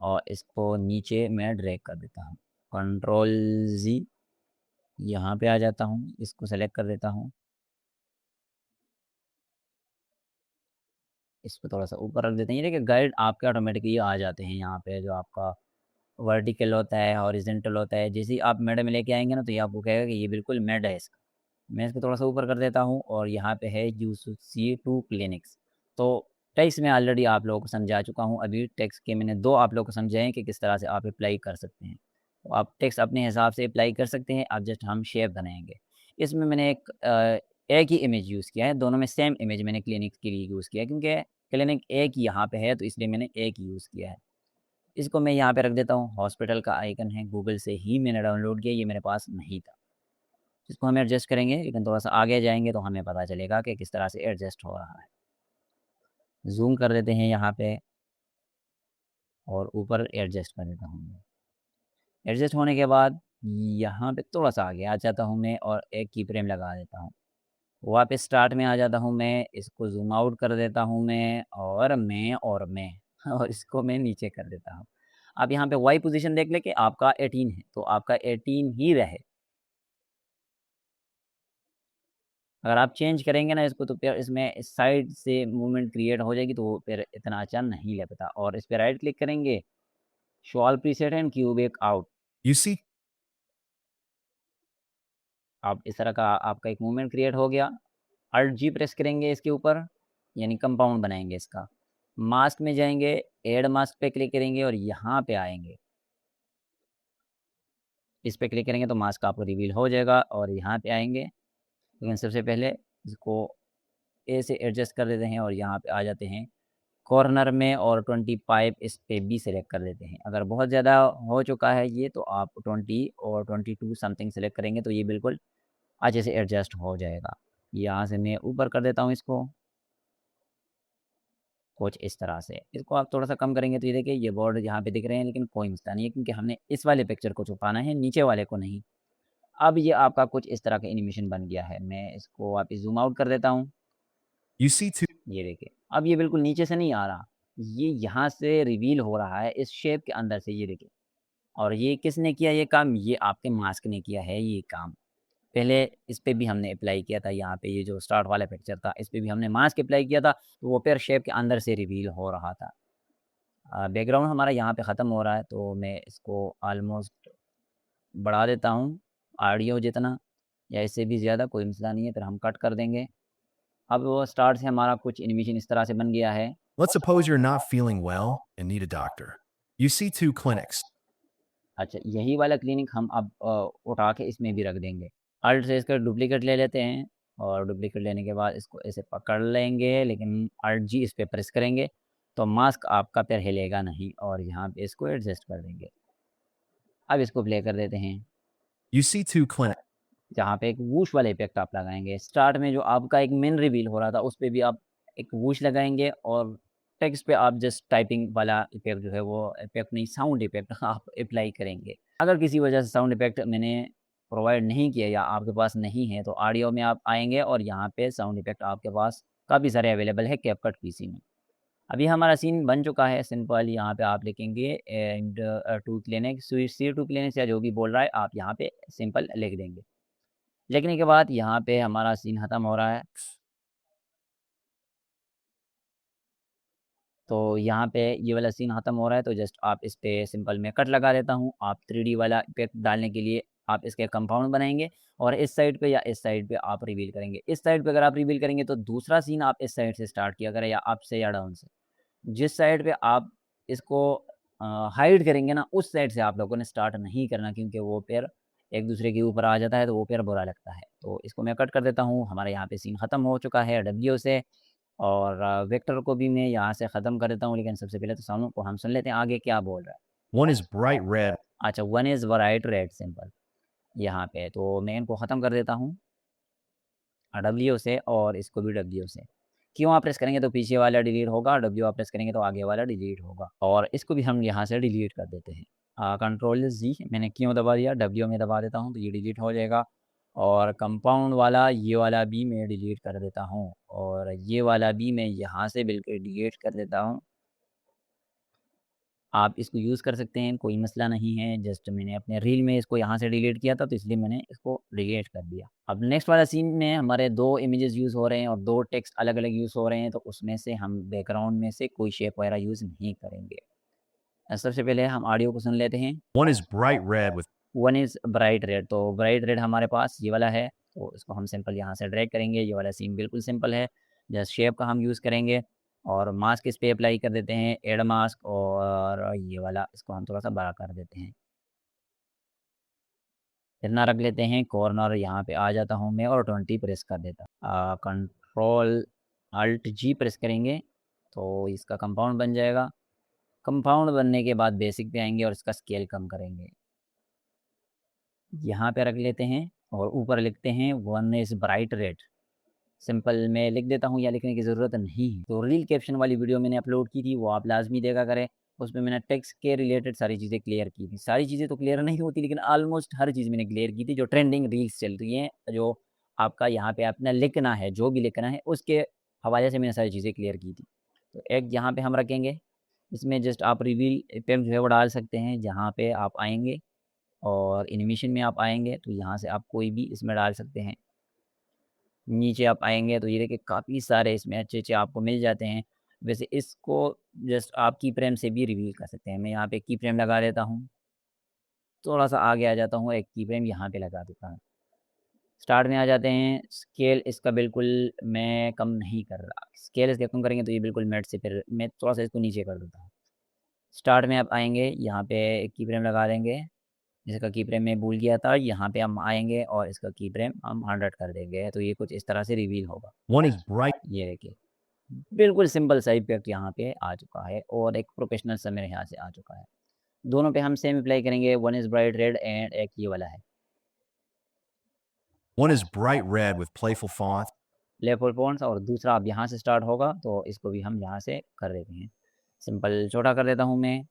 और इसको नीचे मैं ड्रैग कर देता हूँ। कंट्रोल ज़ी, यहाँ पे आ जाता हूँ, इसको सेलेक्ट कर देता हूँ। इसको थोड़ा-सा ऊपर रख देते हैं। ये देखिए गाइड आपके ऑटोमेटिकली आ जाते हैं यहाँ पे, जो आपका वर्टिकल होता है, हॉरिज़ॉन्टल होता है। जैसे ही आप मिड में लेके आएँगे ना तो ये आपको कहेगा कि ये बिल्कुल मिड है इसका। मैं इसको थोड़ा-सा ऊपर कर देता हूँ और यहाँ पे है UC2 क्लिनिक्स। तो टेक्स्ट में ऑलरेडी आप लोगों को समझा चुका हूँ। अभी टेक्स्ट के मैंने 2 आप लोगों को समझाए हैं कि किस तरह से आप अप्लाई कर सकते हैं। तो आप टेक्स्ट अपने हिसाब से अप्लाई कर सकते हैं, अब जस्ट हम शेप बनाएँगे। इसमें मैंने एक ही इमेज यूज़ किया है, दोनों में सेम इमेज मैंने क्लिनिक के लिए यूज़ किया है, क्योंकि क्लिनिक एक ही यहाँ पे है तो इसलिए मैंने एक ही यूज़ किया है। इसको मैं यहाँ पे रख देता हूँ, हॉस्पिटल का आइकन है, गूगल से ही मैंने डाउनलोड किया, ये मेरे पास नहीं था। इसको हम एडजस्ट करेंगे, लेकिन थोड़ा-सा आगे जाएँगे तो हमें पता चलेगा कि किस तरह से एडजस्ट हो रहा है। ज़ूम कर देते हैं यहाँ पे और ऊपर एडजस्ट कर देता हूँ मैं। एडजस्ट होने के बाद यहाँ पे थोड़ा-सा आगे आ जाता हूँ मैं और एक की फ्रेम लगा देता हूँ। वापस स्टार्ट में आ जाता हूँ मैं, इसको ज़ूम आउट कर देता हूँ मैं और मैं और इसको मैं नीचे कर देता हूँ। आप यहाँ पे वाई पोज़ीशन देख लें कि आपका 18 है, तो आपका 18 ही रहे। अगर आप चेंज करेंगे ना इसको तो फिर इसमें इस साइड से मूवमेंट क्रिएट हो जाएगी, तो फिर इतना अच्छा नहीं लगता। और इस पे राइट क्लिक करेंगे, show all preset and cubic out. you see अब इस तरह का आपका एक मूवमेंट क्रिएट हो गया। अल्ट जी प्रेस करेंगे इसके ऊपर, यानी कंपाउंड बनाएँगे इसका। मास्क में जाएँगे, ऐड मास्क पे क्लिक करेंगे और यहाँ पे आएँगे। इस पे क्लिक करेंगे तो मास्क आपको रिवील हो जाएगा और यहाँ पे आएँगे, लेकिन सबसे पहले इसको ए से एडजस्ट कर देते हैं और यहाँ पे आ जाते हैं कॉर्नर में और 25 इस पे भी सेलेक्ट कर देते हैं। अगर बहुत ज़्यादा हो चुका है ये तो आप 20 और 22 समथिंग सेलेक्ट करेंगे तो ये बिल्कुल अच्छे से एडजस्ट हो जाएगा। यहाँ से मैं ऊपर कर देता हूँ इसको, कुछ इस तरह से। इसको आप थोड़ा-सा कम करेंगे तो ये देखिए ये बॉर्डर यहाँ पे दिख रहे हैं, लेकिन कोई मसला नहीं है क्योंकि हमने इस वाले पिक्चर को छुपाना है, नीचे वाले को नहीं। अब ये आपका कुछ इस तरह का एनिमेशन बन गया है। मैं इसको वापस ज़ूम आउट कर देता हूँ। you see two ये देखिए, अब ये बिल्कुल नीचे से नहीं आ रहा, ये यहाँ से रिवील हो रहा है इस शेप के अंदर से, ये देखिए। और ये किसने किया ये काम? ये आपके मास्क ने किया है ये काम। पहले इस पे भी हमने अप्लाई किया था, यहाँ पे ये जो स्टार्ट वाला पिक्चर था, इस पे भी हमने मास्क अप्लाई किया था, तो वो फिर शेप के अंदर से रिवील हो रहा था। बैकग्राउंड हमारा यहाँ पे ख़त्म हो रहा है, तो मैं इसको ऑलमोस्ट बढ़ा देता हूँ, ऑडियो जितना, या इससे भी ज़्यादा कोई मसला नहीं है, फिर हम कट कर देंगे। अब वो स्टार्ट से हमारा कुछ एनिमेशन इस तरह से बन गया है। Let's suppose you're not feeling well and need a doctor. You see two clinics. अच्छा, यही वाला क्लिनिक हम अब उठा के इसमें भी रख देंगे। अल्ट से इसका डुप्लीकेट ले लेते हैं और डुप्लीकेट लेने के बाद इसको ऐसे पकड़ लेंगे, लेकिन अल्ट जी इस पे प्रेस करेंगे, तो मास्क आपका फिर हिलेगा नहीं और यहाँ पे इसको एडजस्ट कर देंगे। अब इसको प्ले कर देते हैं, You see two clinics. जहाँ पे एक वूश वाला इफ़ेक्ट आप लगाएँगे। स्टार्ट में जो आपका एक मेन रिवील हो रहा था, उस पे भी आप एक वूश लगाएँगे और टेक्स्ट पे आप जस्ट टाइपिंग वाला इफेक्ट जो है वो इफेक्ट नहीं, साउंड इफेक्ट आप अप्लाई करेंगे। अगर किसी वजह से साउंड इफेक्ट मैंने प्रोवाइड नहीं किया या आपके पास नहीं है, तो ऑडियो में आप आएंगे और यहाँ पे साउंड इफेक्ट आपके पास काफ़ी सारे अवेलेबल है कैपकट पीसी में। अभी हमारा सीन बन चुका है सिंपल। यहाँ पे आप लिखेंगे and to clinic see to clinics या जो भी बोल रहा है आप यहाँ पे सिंपल लिख देंगे। लिखने के बाद यहाँ पे हमारा सीन ख़त्म हो रहा है। तो यहाँ पे ये वाला सीन ख़त्म हो रहा है, तो जस्ट आप इस पे सिंपल मैं कट लगा देता हूँ। आप 3D वाला इफेक्ट डालने के लिए आप इसके कंपाउंड बनाएंगे और इस साइड पे या इस साइड पे आप रिवील करेंगे। इस साइड पे अगर आप रिवील करेंगे तो दूसरा सीन आप इस साइड से स्टार्ट किया करें, या अप से या डाउन से। जिस साइड पे आप इसको हाइड करेंगे ना, उस साइड से आप लोगों ने स्टार्ट नहीं करना, क्योंकि वो पेड़ एक दूसरे के ऊपर आ जाता है तो वो पेड़ बुरा लगता है। तो इसको मैं कट कर देता हूँ। हमारे यहाँ पे सीन ख़त्म हो चुका है डब्ल्यू से, और वेक्टर को भी मैं यहाँ से ख़त्म कर देता हूँ। लेकिन सबसे पहले तो साउंड को हम सुन लेते हैं आगे क्या बोल रहा है। One is bright red. अच्छा, one is bright red simple यहाँ पे, तो मैं इनको ख़त्म कर देता हूँ डब्ल्यू से, और इसको भी डब्ल्यू से। क्यों आप प्रेस करेंगे तो पीछे वाला डिलीट होगा, डब्ल्यू आप प्रेस करेंगे तो आगे वाला डिलीट होगा। और इसको भी हम यहाँ से डिलीट कर देते हैं। कंट्रोल जी मैंने क्यों दबा दिया, डब्ल्यू में दबा देता हूँ तो ये डिलीट हो जाएगा। और कंपाउंड वाला ये वाला भी मैं डिलीट कर देता हूँ, और ये वाला भी मैं यहाँ से बिल्कुल डिलीट कर देता हूँ। आप इसको यूज़ कर सकते हैं, कोई मसला नहीं है। जस्ट मैंने अपने रील में इसको यहाँ से डिलीट किया था, तो इसलिए मैंने इसको डिलीट कर दिया। अब नेक्स्ट वाला सीन में हमारे 2 इमेजेस यूज़ हो रहे हैं और 2 टेक्स्ट अलग-अलग यूज़ हो रहे हैं, तो उसमें से हम बैकग्राउंड में से कोई शेप वगैरह यूज़ नहीं करेंगे। सबसे पहले हम ऑडियो को सुन लेते हैं। One is bright red with one is bright red, तो ब्राइट रेड हमारे पास ये वाला है, तो इसको हम सिंपल यहाँ से ड्रैग करेंगे। ये वाला सीन बिल्कुल सिंपल है, जस्ट शेप का हम यूज़ करेंगे और मास्क इस पे अप्लाई कर देते हैं, ऐड मास्क, और ये वाला इसको हम थोड़ा-सा बड़ा कर देते हैं। इतना रख लेते हैं, कॉर्नर यहाँ पे आ जाता हूँ मैं और 20 प्रेस कर देता हूँ। कंट्रोल अल्ट जी प्रेस करेंगे तो इसका कंपाउंड बन जाएगा। कंपाउंड बनने के बाद बेसिक पे आएँगे और इसका स्केल कम करेंगे। यहाँ पे रख लेते हैं और ऊपर लिखते हैं one is bright red. Simple मैं लिख देता हूँ, या लिखने की ज़रूरत नहीं है। तो रील कैप्शन वाली वीडियो मैंने अपलोड की थी, वो आप लाज़मी देखा करें। उसमें मैंने टेक्स्ट के रिलेटेड सारी चीज़ें क्लियर की थी। सारी चीज़ें तो क्लियर नहीं होती, लेकिन ऑलमोस्ट हर चीज़ मैंने क्लियर की थी। जो ट्रेंडिंग रील्स चल रही हैं, जो आपका यहाँ पे अपना लिखना है, जो भी लिखना है, उसके हवाले से मैंने सारी चीज़ें क्लियर की थी। तो एक यहाँ पे हम रखेंगे, इसमें जस्ट आप रिवील इफेक्ट जो है वो डाल सकते हैं। जहाँ पे आप आएँगे और एनिमेशन में आप आएँगे, तो यहाँ से आप कोई भी इसमें डाल सकते हैं। नीचे आप आएँगे तो ये देखिए काफ़ी सारे इसमें अच्छे-अच्छे आपको मिल जाते हैं। वैसे इसको जस्ट आप की फ्रेम से भी रिवील कर सकते हैं। मैं यहाँ पे की फ्रेम लगा देता हूँ। थोड़ा-सा आगे आ जाता हूँ, एक की फ्रेम यहाँ पे लगा देता हूँ। स्टार्ट में आ जाते हैं, स्केल इसका बिल्कुल मैं कम नहीं कर रहा। स्केल इसका कम करेंगे तो ये बिल्कुल मेट से, फिर मैं थोड़ा-सा इसको नीचे कर देता हूँ। स्टार्ट में आप आएँगे, यहाँ पे एक की फ्रेम लगा देंगे। जिसका की फ्रेम मैं भूल गया था, यहाँ पे हम आएँगे और इसका की फ्रेम हम 100 कर देंगे, तो ये कुछ इस तरह से रिवील होगा। one is bright. ये देखिए, बिल्कुल सिंपल सा इफ़ेक्ट यहाँ पे आ चुका है और एक प्रोफेशनल सा मेरे यहाँ से आ चुका है। दोनों पे हम सेम अप्लाई करेंगे, one is bright red and एक ये वाला है। One is bright red with playful fonts. Left points, और दूसरा अब यहाँ से स्टार्ट होगा, तो इसको भी हम यहाँ से कर देते हैं। सिंपल छोटा कर देता हूँ मैं।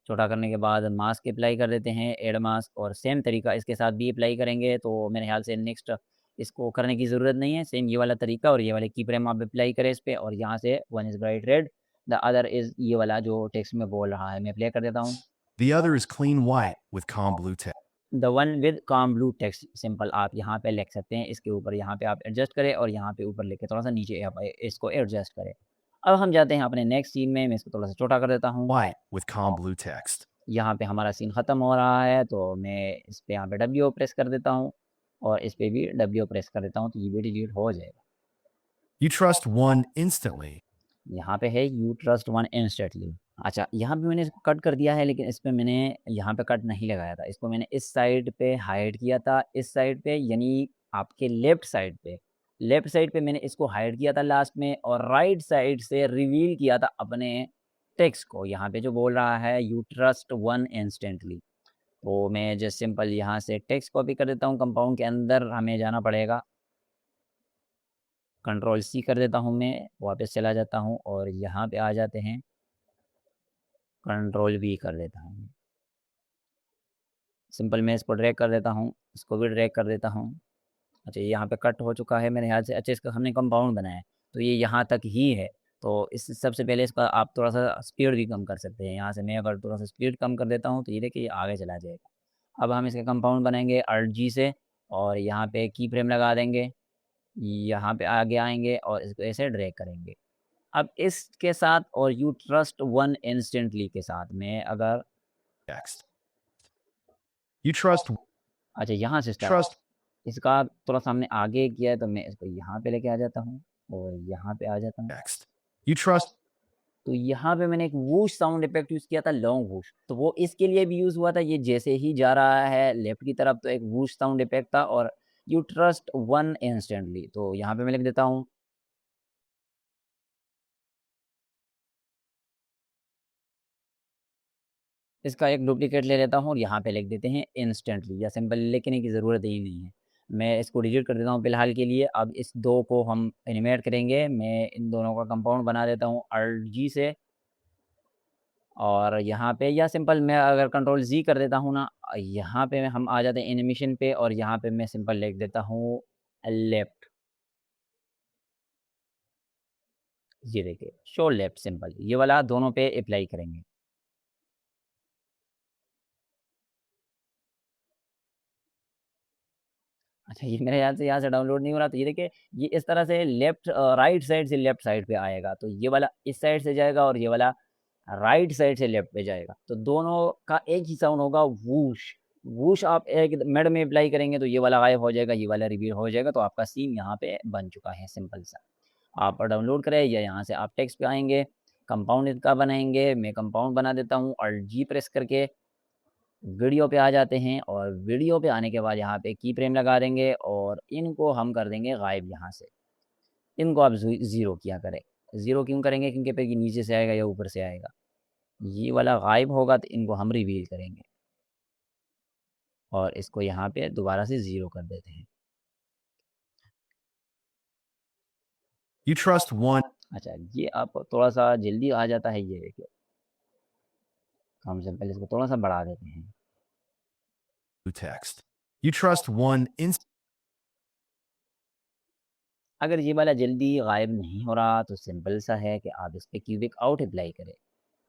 छोटा करने के बाद मास्क अप्लाई कर देते हैं, ऐड मास्क, और सेम तरीका इसके साथ भी अप्लाई करेंगे। तो मेरे ख़्याल से नेक्स्ट इसको करने की ज़रूरत नहीं है। सेम ये वाला तरीका और ये वाले की फ्रेम आप अप्लाई करें इस पे, और यहाँ से one is bright red, the other is ये वाला जो टेक्स्ट में बोल रहा है, मैं अप्लाई कर देता हूँ। The other is clean white with calm blue text. The one with काम ब्लू टेक्स्ट सिंपल आप यहाँ पे लिख सकते हैं। इसके ऊपर यहाँ पे आप एडजस्ट करें और यहाँ पे ऊपर लिख के थोड़ा-सा नीचे आप इसको एडजस्ट करें। अब हम जाते हैं अपने नेक्स्ट सीन में। मैं इसको थोड़ा-सा छोटा कर देता हूँ। White with calm blue text. यहाँ पे हमारा सीन ख़त्म हो रहा है, तो मैं इस पे यहाँ पे डब्ल्यू प्रेस कर देता हूँ और इस पे भी डब्ल्यू प्रेस कर देता हूँ, तो ये भी डिलीट हो जाएगा। You trust one instantly. यहाँ पे है यू ट्रस्ट वन इंस्टेंटली। अच्छा, यहाँ पे मैंने इसको कट कर दिया है, लेकिन इस पे मैंने यहाँ पे कट नहीं लगाया था। इसको मैंने इस साइड पे हाइड किया था, इस साइड पे यानी आपके लेफ्ट साइड पे। लेफ्ट साइड पे मैंने इसको हाइड किया था लास्ट में, और राइट साइड से रिवील किया था अपने टेक्स्ट को। यहाँ पे जो बोल रहा है यू ट्रस्ट वन इंस्टेंटली, तो मैं जस्ट सिंपल यहाँ से टेक्स्ट कॉपी कर देता हूँ। कंपाउंड के अंदर हमें जाना पड़ेगा। कंट्रोल सी कर देता हूँ मैं, वापस चला जाता हूँ और यहाँ पे आ जाते हैं, कंट्रोल वी कर देता हूँ। सिंपल मैं इसको ड्रैग कर देता हूँ, इसको भी ड्रैग कर देता हूँ। अच्छा, ये यहाँ पे कट हो चुका है मेरे ख्याल से। अच्छा, इसका हमने कंपाउंड बनाया है तो ये यहाँ तक ही है। तो इस सबसे पहले इसका आप थोड़ा सा स्पीड भी कम कर सकते हैं। यहाँ से मैं अगर थोड़ा सा स्पीड कम कर देता हूँ तो ये देखिए ये आगे चला जाएगा। अब हम इसका कंपाउंड बनाएंगे Alt G से और यहाँ पे की फ्रेम लगा देंगे, यहाँ पे आगे आएंगे और इसको ऐसे ड्रैग करेंगे। अब इसके साथ और यू ट्रस्ट वन इंस्टेंटली के साथ में अगर Text. You trust अच्छा यहाँ से स्टार्ट trust इसका थोड़ा सा हमने आगे किया है तो मैं इसको यहाँ पे लेके आ जाता हूँ और यहाँ पे आ जाता हूँ। text. You trust तो यहाँ पे मैंने एक वूश साउंड इफेक्ट यूज़ किया था, लॉन्ग वूश, तो वो इसके लिए भी यूज़ हुआ था। ये जैसे ही जा रहा है लेफ्ट की तरफ तो एक वूश साउंड इफेक्ट था और यू ट्रस्ट वन इंस्टेंटली, तो यहाँ पे मैं लिख देता हूँ। इसका एक डुप्लीकेट ले लेता हूँ और यहाँ पे लिख देते हैं इंस्टेंटली, या सिंपल लिखने की ज़रूरत ही नहीं है। मैं इसको डिलीट कर देता हूँ फ़िलहाल के लिए। अब इस दो को हम एनिमेट करेंगे। मैं इन दोनों का कंपाउंड बना देता हूँ Alt G से और यहाँ पे, या सिंपल मैं अगर कंट्रोल Z कर देता हूँ ना, यहाँ पे हम आ जाते हैं एनिमेशन पे और यहाँ पे मैं सिंपल लिख देता हूँ लेफ्ट। ये देखिए शो लेफ्ट, सिंपल ये वाला दोनों पे अप्लाई करेंगे। अच्छा, ये मेरे ख्याल से यहाँ से डाउनलोड नहीं हो रहा, तो ये देखिए ये इस तरह से लेफ्ट राइट साइड से लेफ्ट साइड पे आएगा। तो ये वाला इस साइड से जाएगा और ये वाला राइट साइड से लेफ्ट पे जाएगा। तो दोनों का एक ही साउंड होगा, वूश। वूश आप एक मिड में अप्लाई करेंगे तो ये वाला गायब हो जाएगा, ये वाला रिवील हो जाएगा। तो आपका सीन यहाँ पे बन चुका है, सिंपल सा। आप डाउनलोड करें या यहाँ से आप टेक्स्ट पे आएंगे, कंपाउंड इसका बनाएंगे। मैं कंपाउंड बना देता हूँ Alt G प्रेस करके, वीडियो पे आ जाते हैं और वीडियो पे आने के बाद यहाँ पे की फ्रेम लगा देंगे और इनको हम कर देंगे गायब यहाँ से। इनको आप ज़ीरो किया करें। ज़ीरो क्यों करेंगे? क्योंकि फिर ये नीचे से आएगा या ऊपर से आएगा। ये वाला गायब होगा तो इनको हम रिवील करेंगे और इसको यहाँ पे दोबारा से ज़ीरो कर देते हैं। you trust one अच्छा, ये आप थोड़ा सा जल्दी आ जाता है, ये देखिए। हम सिंपल इसको थोड़ा सा बढ़ा देते हैं। text. You trust one अगर ये वाला जल्दी गायब नहीं हो रहा तो सिंपल सा है कि आप इस पे क्यूबिक आउट अप्लाई करें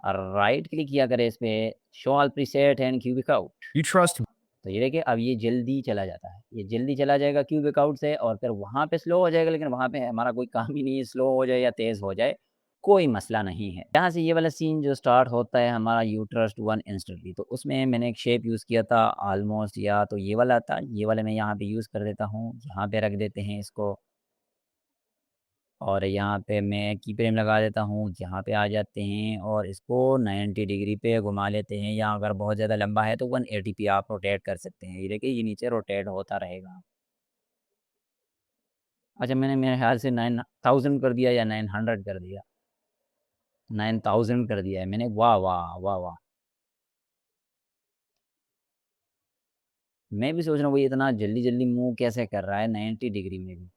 और राइट क्लिक किया करें इस पे, show all preset and cubic out. You trust तो ये देखिए अब ये जल्दी चला जाता है, ये जल्दी चला जाएगा क्यूबिक आउट से और फिर वहाँ पे स्लो हो जाएगा। लेकिन वहाँ पे हमारा कोई काम ही नहीं है, स्लो हो जाए या तेज़ हो जाए कोई मसला नहीं है। यहाँ से ये वाला सीन जो स्टार्ट होता है हमारा यू ट्रस्ट वन इंस्टेंटली, तो उसमें मैंने एक शेप यूज़ किया था ऑलमोस्ट, या तो ये वाला था। ये वाला मैं यहाँ पे यूज़ कर देता हूँ, यहाँ पे रख देते हैं इसको और यहाँ पे मैं की फ्रेम लगा देता हूँ। यहाँ पे आ जाते हैं और इसको 90 डिग्री पे घुमा लेते हैं, या अगर बहुत ज़्यादा लंबा है तो 180 पे आप रोटेट कर सकते हैं। ये देखिए ये नीचे रोटेट होता रहेगा। अच्छा, मैंने मेरे ख्याल से 9000 कर दिया या 900 कर दिया, 9000 कर दिया है मैंने। वाह वाह वाह वाह! मैं भी सोच रहा हूँ, वो इतना जल्दी जल्दी मूव कैसे कर रहा है 90 डिग्री में भी।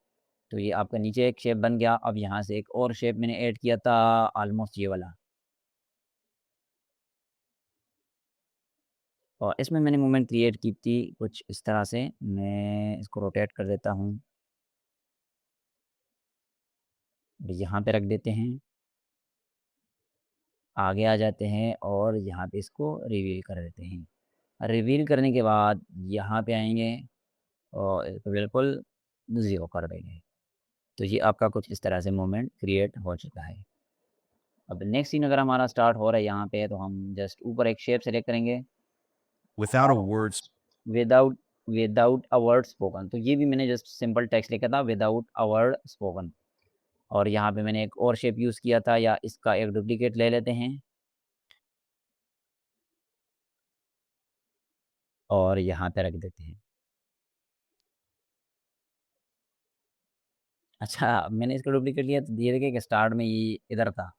तो ये आपका नीचे एक शेप बन गया। अब यहाँ से एक और शेप मैंने ऐड किया था, ऑलमोस्ट ये वाला, और इसमें मैंने मूवमेंट क्रिएट की थी कुछ इस तरह से। मैं इसको रोटेट कर देता हूँ और यहाँ पे रख देते हैं, आगे आ जाते हैं और यहाँ पे इसको रिवील कर देते हैं। रिवील करने के बाद यहाँ पे आएंगे और इसको बिल्कुल ज़ीरो कर देंगे। तो ये आपका कुछ इस तरह से मूवमेंट क्रिएट हो चुका है। अब नेक्स्ट सीन अगर हमारा स्टार्ट हो रहा है यहाँ पे, तो हम जस्ट ऊपर एक शेप सेलेक्ट करेंगे without a word. Without without a word spoken. तो ये भी मैंने जस्ट सिंपल टेक्स्ट लिखा था, विदाउट अ वर्ड स्पोकन। और यहाँ पे मैंने एक और शेप यूज़ किया था, या इसका एक डुप्लीकेट ले लेते हैं और यहाँ पे रख देते हैं। अच्छा, मैंने इसका डुप्लीकेट लिया तो ये देखिए कि स्टार्ट में ये इधर था,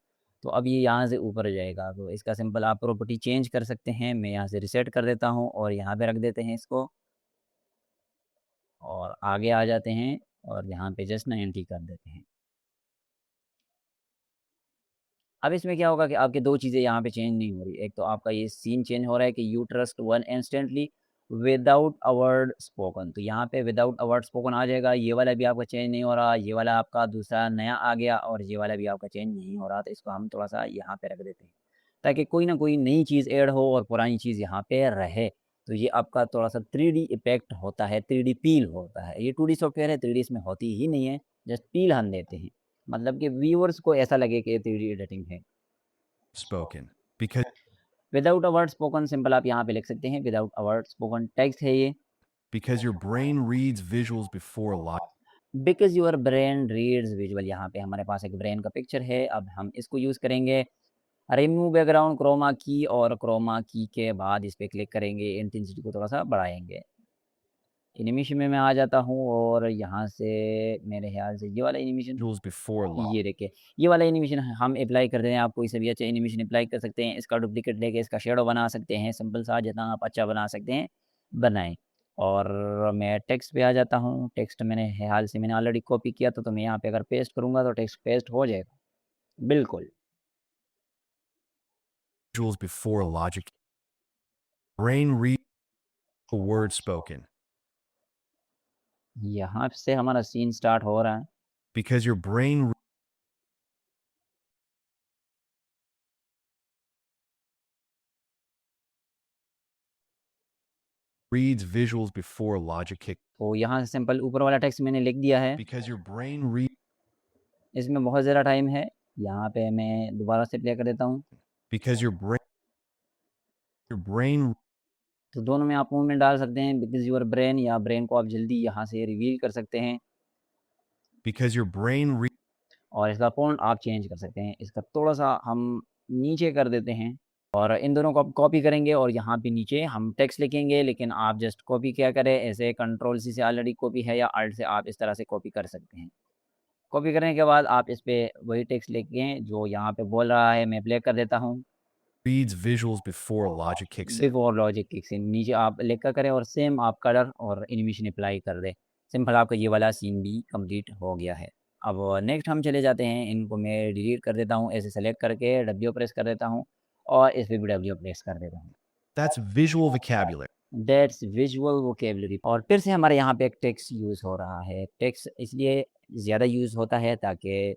तो अब ये यहाँ से ऊपर जाएगा। तो इसका सिंपल आप प्रॉपर्टी चेंज कर सकते हैं। मैं यहाँ से रिसेट कर देता हूँ और यहाँ पे रख देते हैं इसको और आगे आ जाते हैं और यहाँ पे जस्ट 90 कर देते हैं। अब इसमें क्या होगा कि आपके 2 चीज़ें यहाँ पे चेंज नहीं हो रही। एक तो आपका ये सीन चेंज हो रहा है कि you trust one instantly without a word spoken, तो यहाँ पे विदाउट अ वर्ड स्पोकन आ जाएगा। ये वाला भी आपका चेंज नहीं हो रहा, ये वाला आपका दूसरा नया आ गया और ये वाला भी आपका चेंज नहीं हो रहा। तो इसको हम थोड़ा-सा यहाँ पे रख देते हैं, ताकि कोई ना कोई नई चीज़ ऐड हो और पुरानी चीज़ यहाँ पे रहे। तो ये आपका थोड़ा-सा 3D इफ़ेक्ट होता है, 3D फ़ील होता है। ये 2D सॉफ्टवेयर है, 3D इसमें होती ही नहीं है, जस्ट फ़ील हम देते हैं। मतलब कि व्यूअर्स को ऐसा लगे कि ये 3D एडिटिंग है। spoken. Because without a word spoken simple आप यहाँ पे लिख सकते हैं, without a word spoken text है ये। your brain reads visuals before logic. Because your brain reads visual, यहाँ पे हमारे पास एक ब्रेन का पिक्चर है। अब हम इसको यूज़ करेंगे, रिमूव बैकग्राउंड क्रोमा की, और क्रोमा की के बाद इस पे क्लिक करेंगे, इंटेंसिटी को थोड़ा-सा बढ़ाएँगे। एनिमेशन में मैं आ जाता हूँ और यहाँ से मेरे ख़्याल से ये वाला एनिमेशन, Visuals before logic. ये देखिए, ये वाला एनिमेशन हम अप्लाई कर दें। आप कोई सा भी अच्छा एनिमेशन अप्लाई कर सकते हैं। इसका डुप्लीकेट लेके इसका शैडो बना सकते हैं, सिंपल सा जितना आप अच्छा बना सकते हैं, बनाएँ। और मैं टेक्स्ट पे आ जाता हूँ। टेक्स्ट मैंने हाल से मैंने ऑलरेडी कॉपी किया था, तो मैं यहाँ पे अगर पेस्ट करूँगा तो टेक्स्ट पेस्ट हो जाएगा। बिल्कुल। Visuals before logic. Brain reads a word spoken. यहाँ से हमारा सीन स्टार्ट हो रहा है। Because your brain reads visuals before logic kick. तो यहाँ से सिंपल ऊपर वाला टेक्स्ट मैंने लिख दिया है। Because your brain reads. इसमें बहुत ज़्यादा टाइम है। यहाँ पे मैं दोबारा से प्ले कर देता हूँ। Because your brain तो दोनों में आप मूवमेंट डाल सकते हैं, बिकॉज़ योर ब्रेन, या ब्रेन को आप जल्दी यहाँ से रिवील कर सकते हैं। because your brain reads. और इसका फ़ॉन्ट आप चेंज कर सकते हैं। इसका थोड़ा-सा हम नीचे कर देते हैं और इन दोनों को आप कॉपी करेंगे और यहाँ पे नीचे हम टेक्स्ट लिखेंगे, लेकिन आप जस्ट कॉपी क्या करें, ऐसे कंट्रोल सी से ऑलरेडी कॉपी है, या अल्ट से आप इस तरह से कॉपी कर सकते हैं। कॉपी करने के बाद आप इस पे वही टेक्स्ट लिखें जो यहाँ पे बोल रहा है, मैं प्ले कर देता हूँ। Reads visuals before logic kicks in. Before logic kicks in, नीचे आप लिखा करें और सेम आप कलर और एनिमेशन अप्लाई कर दें। सिंपल आपका ये वाला सीन भी कंप्लीट हो गया है। अब नेक्स्ट हम चले जाते हैं, इनको मैं डिलीट कर देता हूँ, ऐसे सेलेक्ट करके डब्ल्यू प्रेस कर देता हूँ और इस पे भी डब्ल्यू प्रेस कर देता हूँ। That's visual vocabulary. That's visual vocabulary. और फिर से हमारे यहाँ पे एक टेक्स्ट यूज़ हो रहा है। टेक्स्ट इसलिए ज़्यादा यूज़ होता है ताकि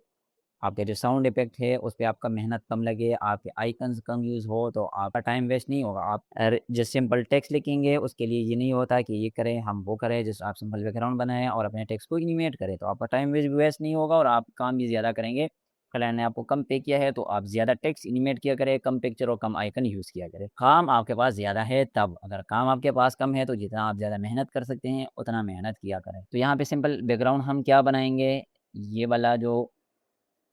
आपके जो साउंड इफ़ेक्ट है, उस पे आपका मेहनत कम लगे, आपके आइकन्स कम यूज़ हो, तो आपका टाइम वेस्ट नहीं होगा। आप जस्ट सिंपल टेक्स्ट लिखेंगे, उसके लिए ये नहीं होता कि ये करें, हम वो करें, जस्ट आप सिंपल बैकग्राउंड बनाएँ और अपने टेक्स्ट को एनिमेट करें, तो आपका टाइम वेस्ट नहीं होगा और आप काम भी ज़्यादा करेंगे। क्लाइंट ने आपको कम पे किया है, तो आप ज़्यादा टेक्स्ट एनिमेट किया करें, कम पिक्चर और कम आइकन यूज़ किया करें। काम आपके पास ज़्यादा है तब, अगर काम आपके पास कम है, तो जितना आप ज़्यादा मेहनत कर सकते हैं, उतना मेहनत किया करें। तो यहाँ पे सिंपल बैकग्राउंड हम क्या बनाएँगे, ये वाला जो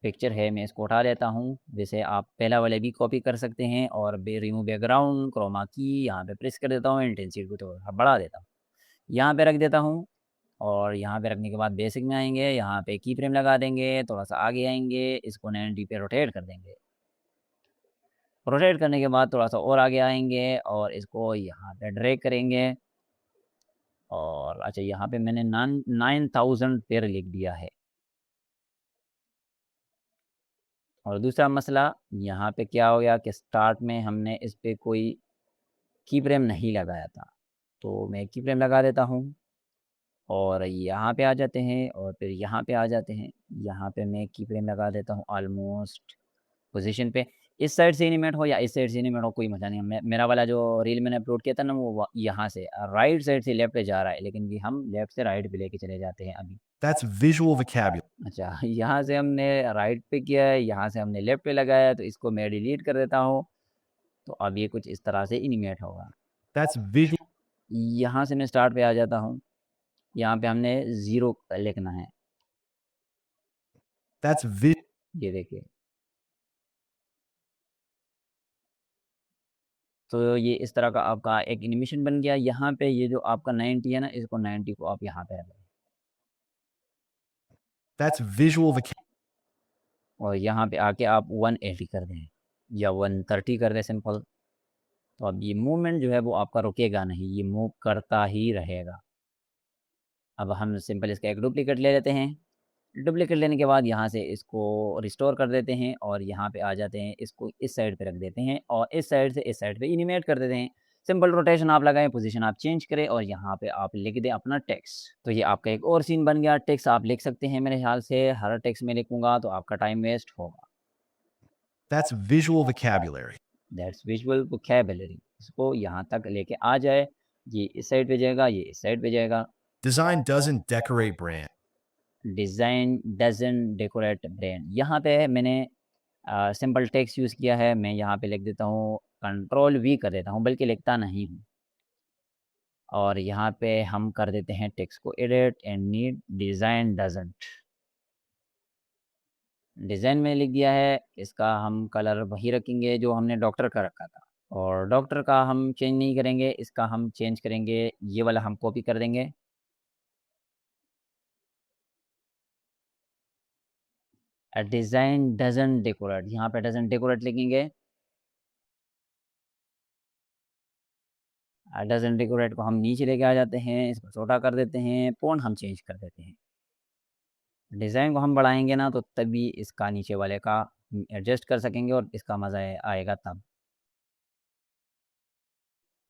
पिक्चर है मैं इसको उठा देता हूँ। जैसे आप पहला वाला भी कॉपी कर सकते हैं और रिमूव बैकग्राउंड क्रोमा की यहाँ पे प्रेस कर देता हूँ, इंटेंसिटी को थोड़ा बढ़ा देता हूँ, यहाँ पे रख देता हूँ। और यहाँ पे रखने के बाद बेसिक में आएंगे, यहाँ पे की फ्रेम लगा देंगे, थोड़ा सा आगे आएंगे, इसको 90 पे रोटेट कर देंगे। रोटेट करने के बाद थोड़ा सा और आगे आएंगे और इसको यहाँ पे ड्रैग करेंगे। और अच्छा, यहाँ पे मैंने 9000 पेर लिख दिया है। और दूसरा मसला यहाँ पे क्या हो गया कि स्टार्ट में हमने इस पे कोई की फ्रेम नहीं लगाया था, तो मैं की फ्रेम लगा देता हूँ और यहाँ पे आ जाते हैं और फिर यहाँ पे आ जाते हैं। यहाँ पे मैं की फ्रेम लगा देता हूँ ऑलमोस्ट पोजीशन पे। इस साइड से एनिमेट हो या इस साइड से एनिमेट हो, कोई मसला नहीं है। मेरा वाला जो रील मैंने अपलोड किया था ना, वो यहाँ से राइट साइड से लेफ्ट पे जा रहा है, लेकिन कि हम लेफ्ट से राइट पे लेके चले जाते हैं अभी। That's visual vocabulary. अच्छा, यहाँ से हमने राइट पे किया है, यहाँ से हमने लेफ्ट पे लगाया है, तो इसको मैं डिलीट कर देता हूँ। तो अब ये कुछ इस तरह से एनिमेट होगा। That's visual. यहाँ से मैं स्टार्ट पे आ जाता हूँ। यहाँ पे हमने 0 लिखना है। That's visual. ये देखिए। तो ये इस तरह का आपका एक एनिमेशन बन गया। यहाँ पे ये जो आपका 90 है ना, इसको 90 को आप यहाँ पे रख दें That's visual vocabulary. और यहाँ पे आके आप 180 कर दें या 130 कर दें सिंपल। तो अब ये मूवमेंट जो है वो आपका रुकेगा नहीं, ये मूव करता ही रहेगा। अब हम सिंपल इसका एक डुप्लीकेट ले लेते हैं डुप्लीकेट लेने के बाद यहाँ से इसको रिस्टोर कर देते हैं और यहाँ पे आ जाते हैं, इसको इस साइड पे रख देते हैं और इस साइड से इस साइड पे एनिमेट कर देते हैं। सिंपल रोटेशन आप लगाएँ, पोज़ीशन आप चेंज करें और यहाँ पे आप लिख दें अपना टेक्स्ट। तो ये आपका एक और सीन बन गया। टेक्स्ट आप लिख सकते हैं मेरे ख़्याल से, हर टेक्स्ट में लिखूँगा तो आपका टाइम वेस्ट होगा। That's visual vocabulary. That's visual vocabulary. इसको यहाँ तक लेके आ जाए, ये इस साइड पे जाएगा, ये इस साइड पे जाएगा। Design doesn't decorate brand. Design doesn't decorate brand. यहाँ पे मैंने सिंपल टेक्स्ट यूज़ किया है। मैं यहाँ पे लिख देता हूँ, कंट्रोल वी कर देता हूँ, बल्कि लिखता नहीं हूँ। और यहाँ पे हम कर देते हैं टेक्स्ट को edit and need design doesn't. Design में लिख दिया है, इसका हम कलर वही रखेंगे जो हमने डॉक्टर का रखा था और डॉक्टर का हम चेंज नहीं करेंगे, इसका हम चेंज करेंगे, ये वाला हम कॉपी कर देंगे। डिज़ाइन डज़न्ट डेकोरेट, यहाँ पे डज़न्ट डेकोरेट लिखेंगे। डज़न्ट डेकोरेट को हम नीचे लेके आ जाते हैं, इसको छोटा कर देते हैं, फ़ॉन्ट हम चेंज कर देते हैं। डिज़ाइन को हम बढ़ाएँगे ना तो तभी इसका नीचे वाले का एडजस्ट कर सकेंगे और इसका मज़ा आएगा तब।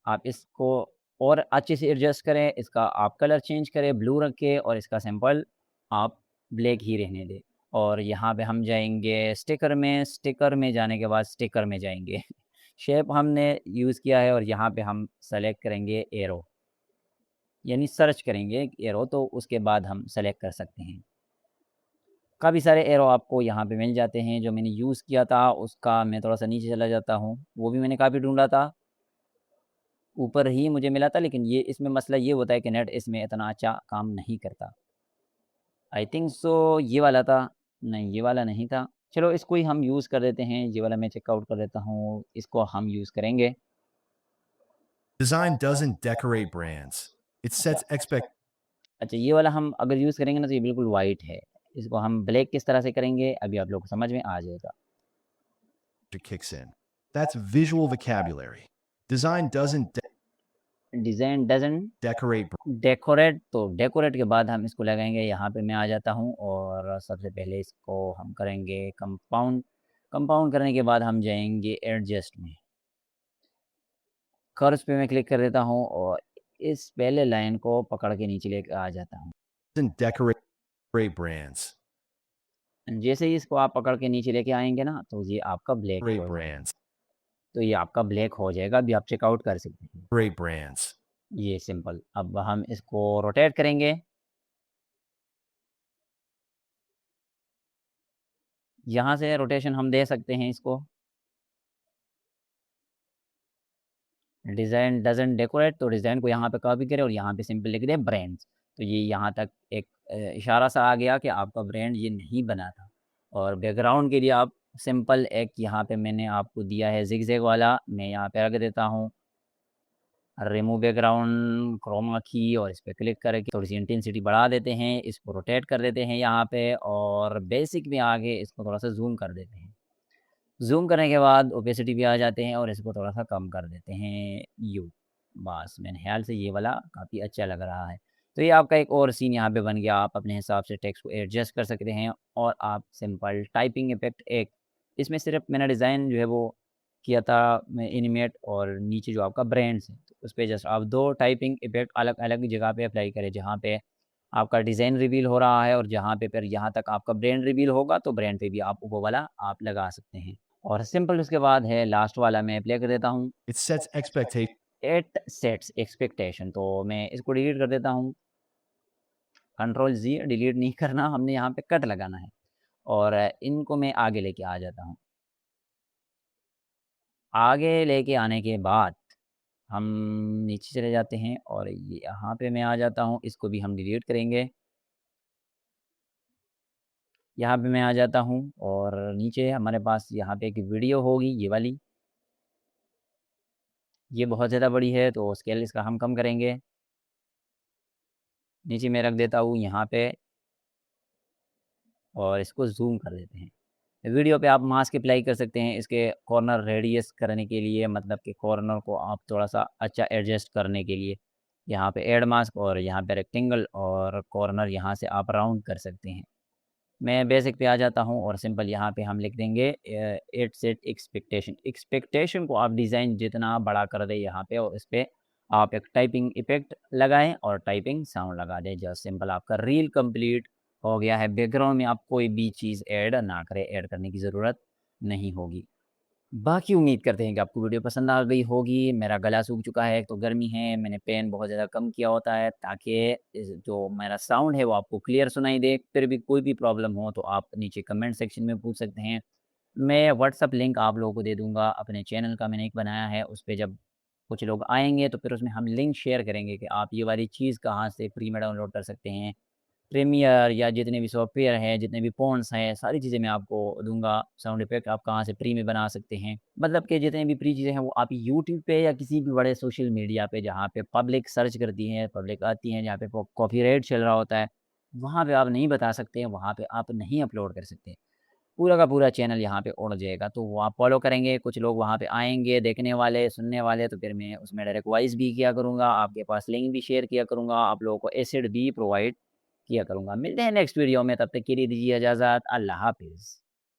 आप इसको और अच्छे से एडजस्ट करें, इसका आप कलर चेंज करें, ब्लू रखें और इसका सिंपल आप ब्लैक ही रहने दें। और यहाँ पे हम जाएँगे स्टिकर में जाने के बाद स्टिकर में जाएँगे। शेप हमने यूज़ किया है और यहाँ पे हम सेलेक्ट करेंगे एरो, यानी सर्च करेंगे एरो तो उसके बाद हम सेलेक्ट कर सकते हैं। काफ़ी सारे एरो आपको यहाँ पे मिल जाते हैं, जो मैंने यूज़ किया था उसका मैं थोड़ा-सा नीचे चला जाता हूँ, वो भी मैंने काफ़ी ढूँढा था। ऊपर ही मुझे मिला था, लेकिन ये इसमें मसला ये होता है कि नेट इसमें इतना अच्छा काम नहीं करता। आई थिंक सो ये वाला था, नहीं ये वाला नहीं था। चलो इसको ही हम यूज़ कर देते हैं, ये वाला मैं चेकआउट कर देता हूँ, इसको हम यूज़ करेंगे। Design doesn't decorate brands. It अच्छा, sets expect अच्छा ये वाला हम अगर यूज़ करेंगे ना तो ये बिल्कुल वाइट है। इसको हम ब्लैक किस तरह से करेंगे अभी आप लोग को समझ में आ जाएगा। kicks in. That's visual vocabulary. Design doesn't design doesn't decorate decorate, तो डेकोरेट के बाद हम इसको लगाएँगे, यहाँ पे मैं आ जाता हूँ और सबसे पहले इसको हम करेंगे कंपाउंड। कंपाउंड करने के बाद हम जाएँगे एडजस्ट में। कर्व्स पे मैं क्लिक कर देता हूँ और इस पहले लाइन को पकड़ के नीचे लेके आ जाता हूँ। doesn't decorate brands. जैसे ही इसको आप पकड़ के नीचे लेके आएँगे ना, तो ये आपका ब्लैक Decorate हो जाएगा। brands. तो ये आपका ब्लैक हो जाएगा, अभी आप चेकआउट कर सकते हैं। Decorate brands. ये सिंपल। अब हम इसको रोटेट करेंगे। यहाँ से रोटेशन हम दे सकते हैं इसको। डिज़ाइन डज़न्ट डेकोरेट, तो डिज़ाइन को यहाँ पे कॉपी करें और यहाँ पे सिंपल लिख दें ब्रांड्स। तो ये यहाँ तक एक इशारा सा आ गया कि आपका ब्रांड ये नहीं बना था। और बैकग्राउंड के लिए आप सिंपल एक यहाँ पे मैंने आपको दिया है ज़िगज़ैग वाला, मैं यहाँ पे रख देता हूँ। रिमूव बैकग्राउंड, क्रोमा की और इस पे क्लिक करके थोड़ी-सी इंटेंसिटी बढ़ा देते हैं, इसको रोटेट कर देते हैं यहाँ पे और बेसिक में आके इसको थोड़ा-सा ज़ूम कर देते हैं। ज़ूम करने के बाद ओपेसिटी भी आ जाते हैं और इसको थोड़ा-सा कम कर देते हैं यू। बस मेरे ख़्याल से ये वाला काफ़ी अच्छा लग रहा है। तो ये आपका एक और सीन यहाँ पे बन गया, आप अपने हिसाब से टेक्स्ट को एडजस्ट कर सकते हैं और आप सिंपल टाइपिंग इफ़ेक्ट एक इसमें सिर्फ़ मैंने डिज़ाइन जो है वो किया था मैं एनिमेट और नीचे जो आपका ब्रांड्स है, तो उस पे जस्ट आप 2 टाइपिंग इफ़ेक्ट अलग-अलग जगह पे अप्लाई करें, जहाँ पे आपका डिज़ाइन रिवील हो रहा है और जहाँ पे फिर यहाँ तक आपका ब्रांड रिवील होगा, तो ब्रांड पे भी आप वो वाला आप लगा सकते हैं। और सिंपल उसके बाद है लास्ट वाला मैं प्ले कर देता हूँ। It sets expectation. It sets expectation, तो मैं इसको डिलीट कर देता हूँ। कंट्रोल ज़ी, डिलीट नहीं करना, हमने यहाँ पे कट लगाना है और इनको मैं आगे लेके आ जाता हूँ। आगे लेके आने के बाद हम नीचे चले जाते हैं और ये यहाँ पे मैं आ जाता हूँ, इसको भी हम डिलीट करेंगे। यहाँ पे मैं आ जाता हूँ और नीचे हमारे पास यहाँ पे एक वीडियो होगी ये वाली। ये बहुत ज़्यादा बड़ी है तो स्केल इसका हम कम करेंगे। नीचे मैं रख देता हूँ यहाँ पे और इसको ज़ूम कर देते हैं। वीडियो पे आप मास्क अप्लाई कर सकते हैं इसके कॉर्नर रेडियस करने के लिए, मतलब कि कॉर्नर को आप थोड़ा-सा अच्छा एडजस्ट करने के लिए। यहाँ पे ऐड मास्क और यहाँ पे रेक्टेंगल और कॉर्नर यहाँ से आप राउंड कर सकते हैं। मैं बेसिक पे आ जाता हूँ और सिंपल यहाँ पे हम लिख देंगे इट सेट एक्सपेक्टेशन को आप डिज़ाइन जितना बड़ा कर दें यहाँ पे और इस पे आप एक टाइपिंग इफ़ेक्ट लगाएँ और टाइपिंग साउंड लगा दें। जस्ट सिंपल आपका रील कंप्लीट हो गया है। बैकग्राउंड में आप कोई भी चीज़ ऐड ना करें, ऐड करने की ज़रूरत नहीं होगी। बाकी उम्मीद करते हैं कि आपको वीडियो पसंद आ गई होगी। मेरा गला सूख चुका है, एक तो गर्मी है, मैंने फ़ैन बहुत ज़्यादा कम किया होता है ताकि इस जो मेरा साउंड है वो आपको क्लियर सुनाई दे। फिर भी कोई भी प्रॉब्लम हो तो आप नीचे कमेंट सेक्शन में पूछ सकते हैं। मैं व्हाट्सएप लिंक आप लोगों को दे दूँगा, अपने चैनल का मैंने एक बनाया है, उस पे जब कुछ लोग आएँगे तो फिर उसमें हम लिंक शेयर करेंगे कि आप ये वाली चीज़ कहाँ से फ्री में डाउनलोड कर सकते हैं। प्रीमियर या जितने भी सॉफ्टवेयर हैं, जितने भी फ़ॉन्ट्स हैं, सारी चीज़ें मैं आपको दूँगा। साउंड इफ़ेक्ट आप कहाँ से फ्री में बना सकते हैं। मतलब कि जितनी भी फ्री चीज़ें हैं वो आप यूट्यूब पे या किसी भी बड़े सोशल मीडिया पे जहाँ पे पब्लिक सर्च करती है, पब्लिक आती है, जहाँ पे कॉपीराइट चल रहा होता है, वहाँ पे आप नहीं बता सकते हैं, वहाँ पे आप नहीं अपलोड कर सकते। पूरा का पूरा चैनल यहाँ पे उड़ जाएगा, तो वो आप फ़ॉलो करेंगे, कुछ लोग वहाँ पे आएँगे, देखने वाले, सुनने वाले, तो फिर मैं उसमें डायरेक्ट वॉइस भी किया करूँगा, आपके पास लिंक भी शेयर किया करूँगा, आप लोगों को एसिड भी प्रोवाइड किया करूँगा। मिलते हैं नेक्स्ट वीडियो में, तब तक के लिए दीजिए इजाज़त। अल्लाह हाफ़िज़।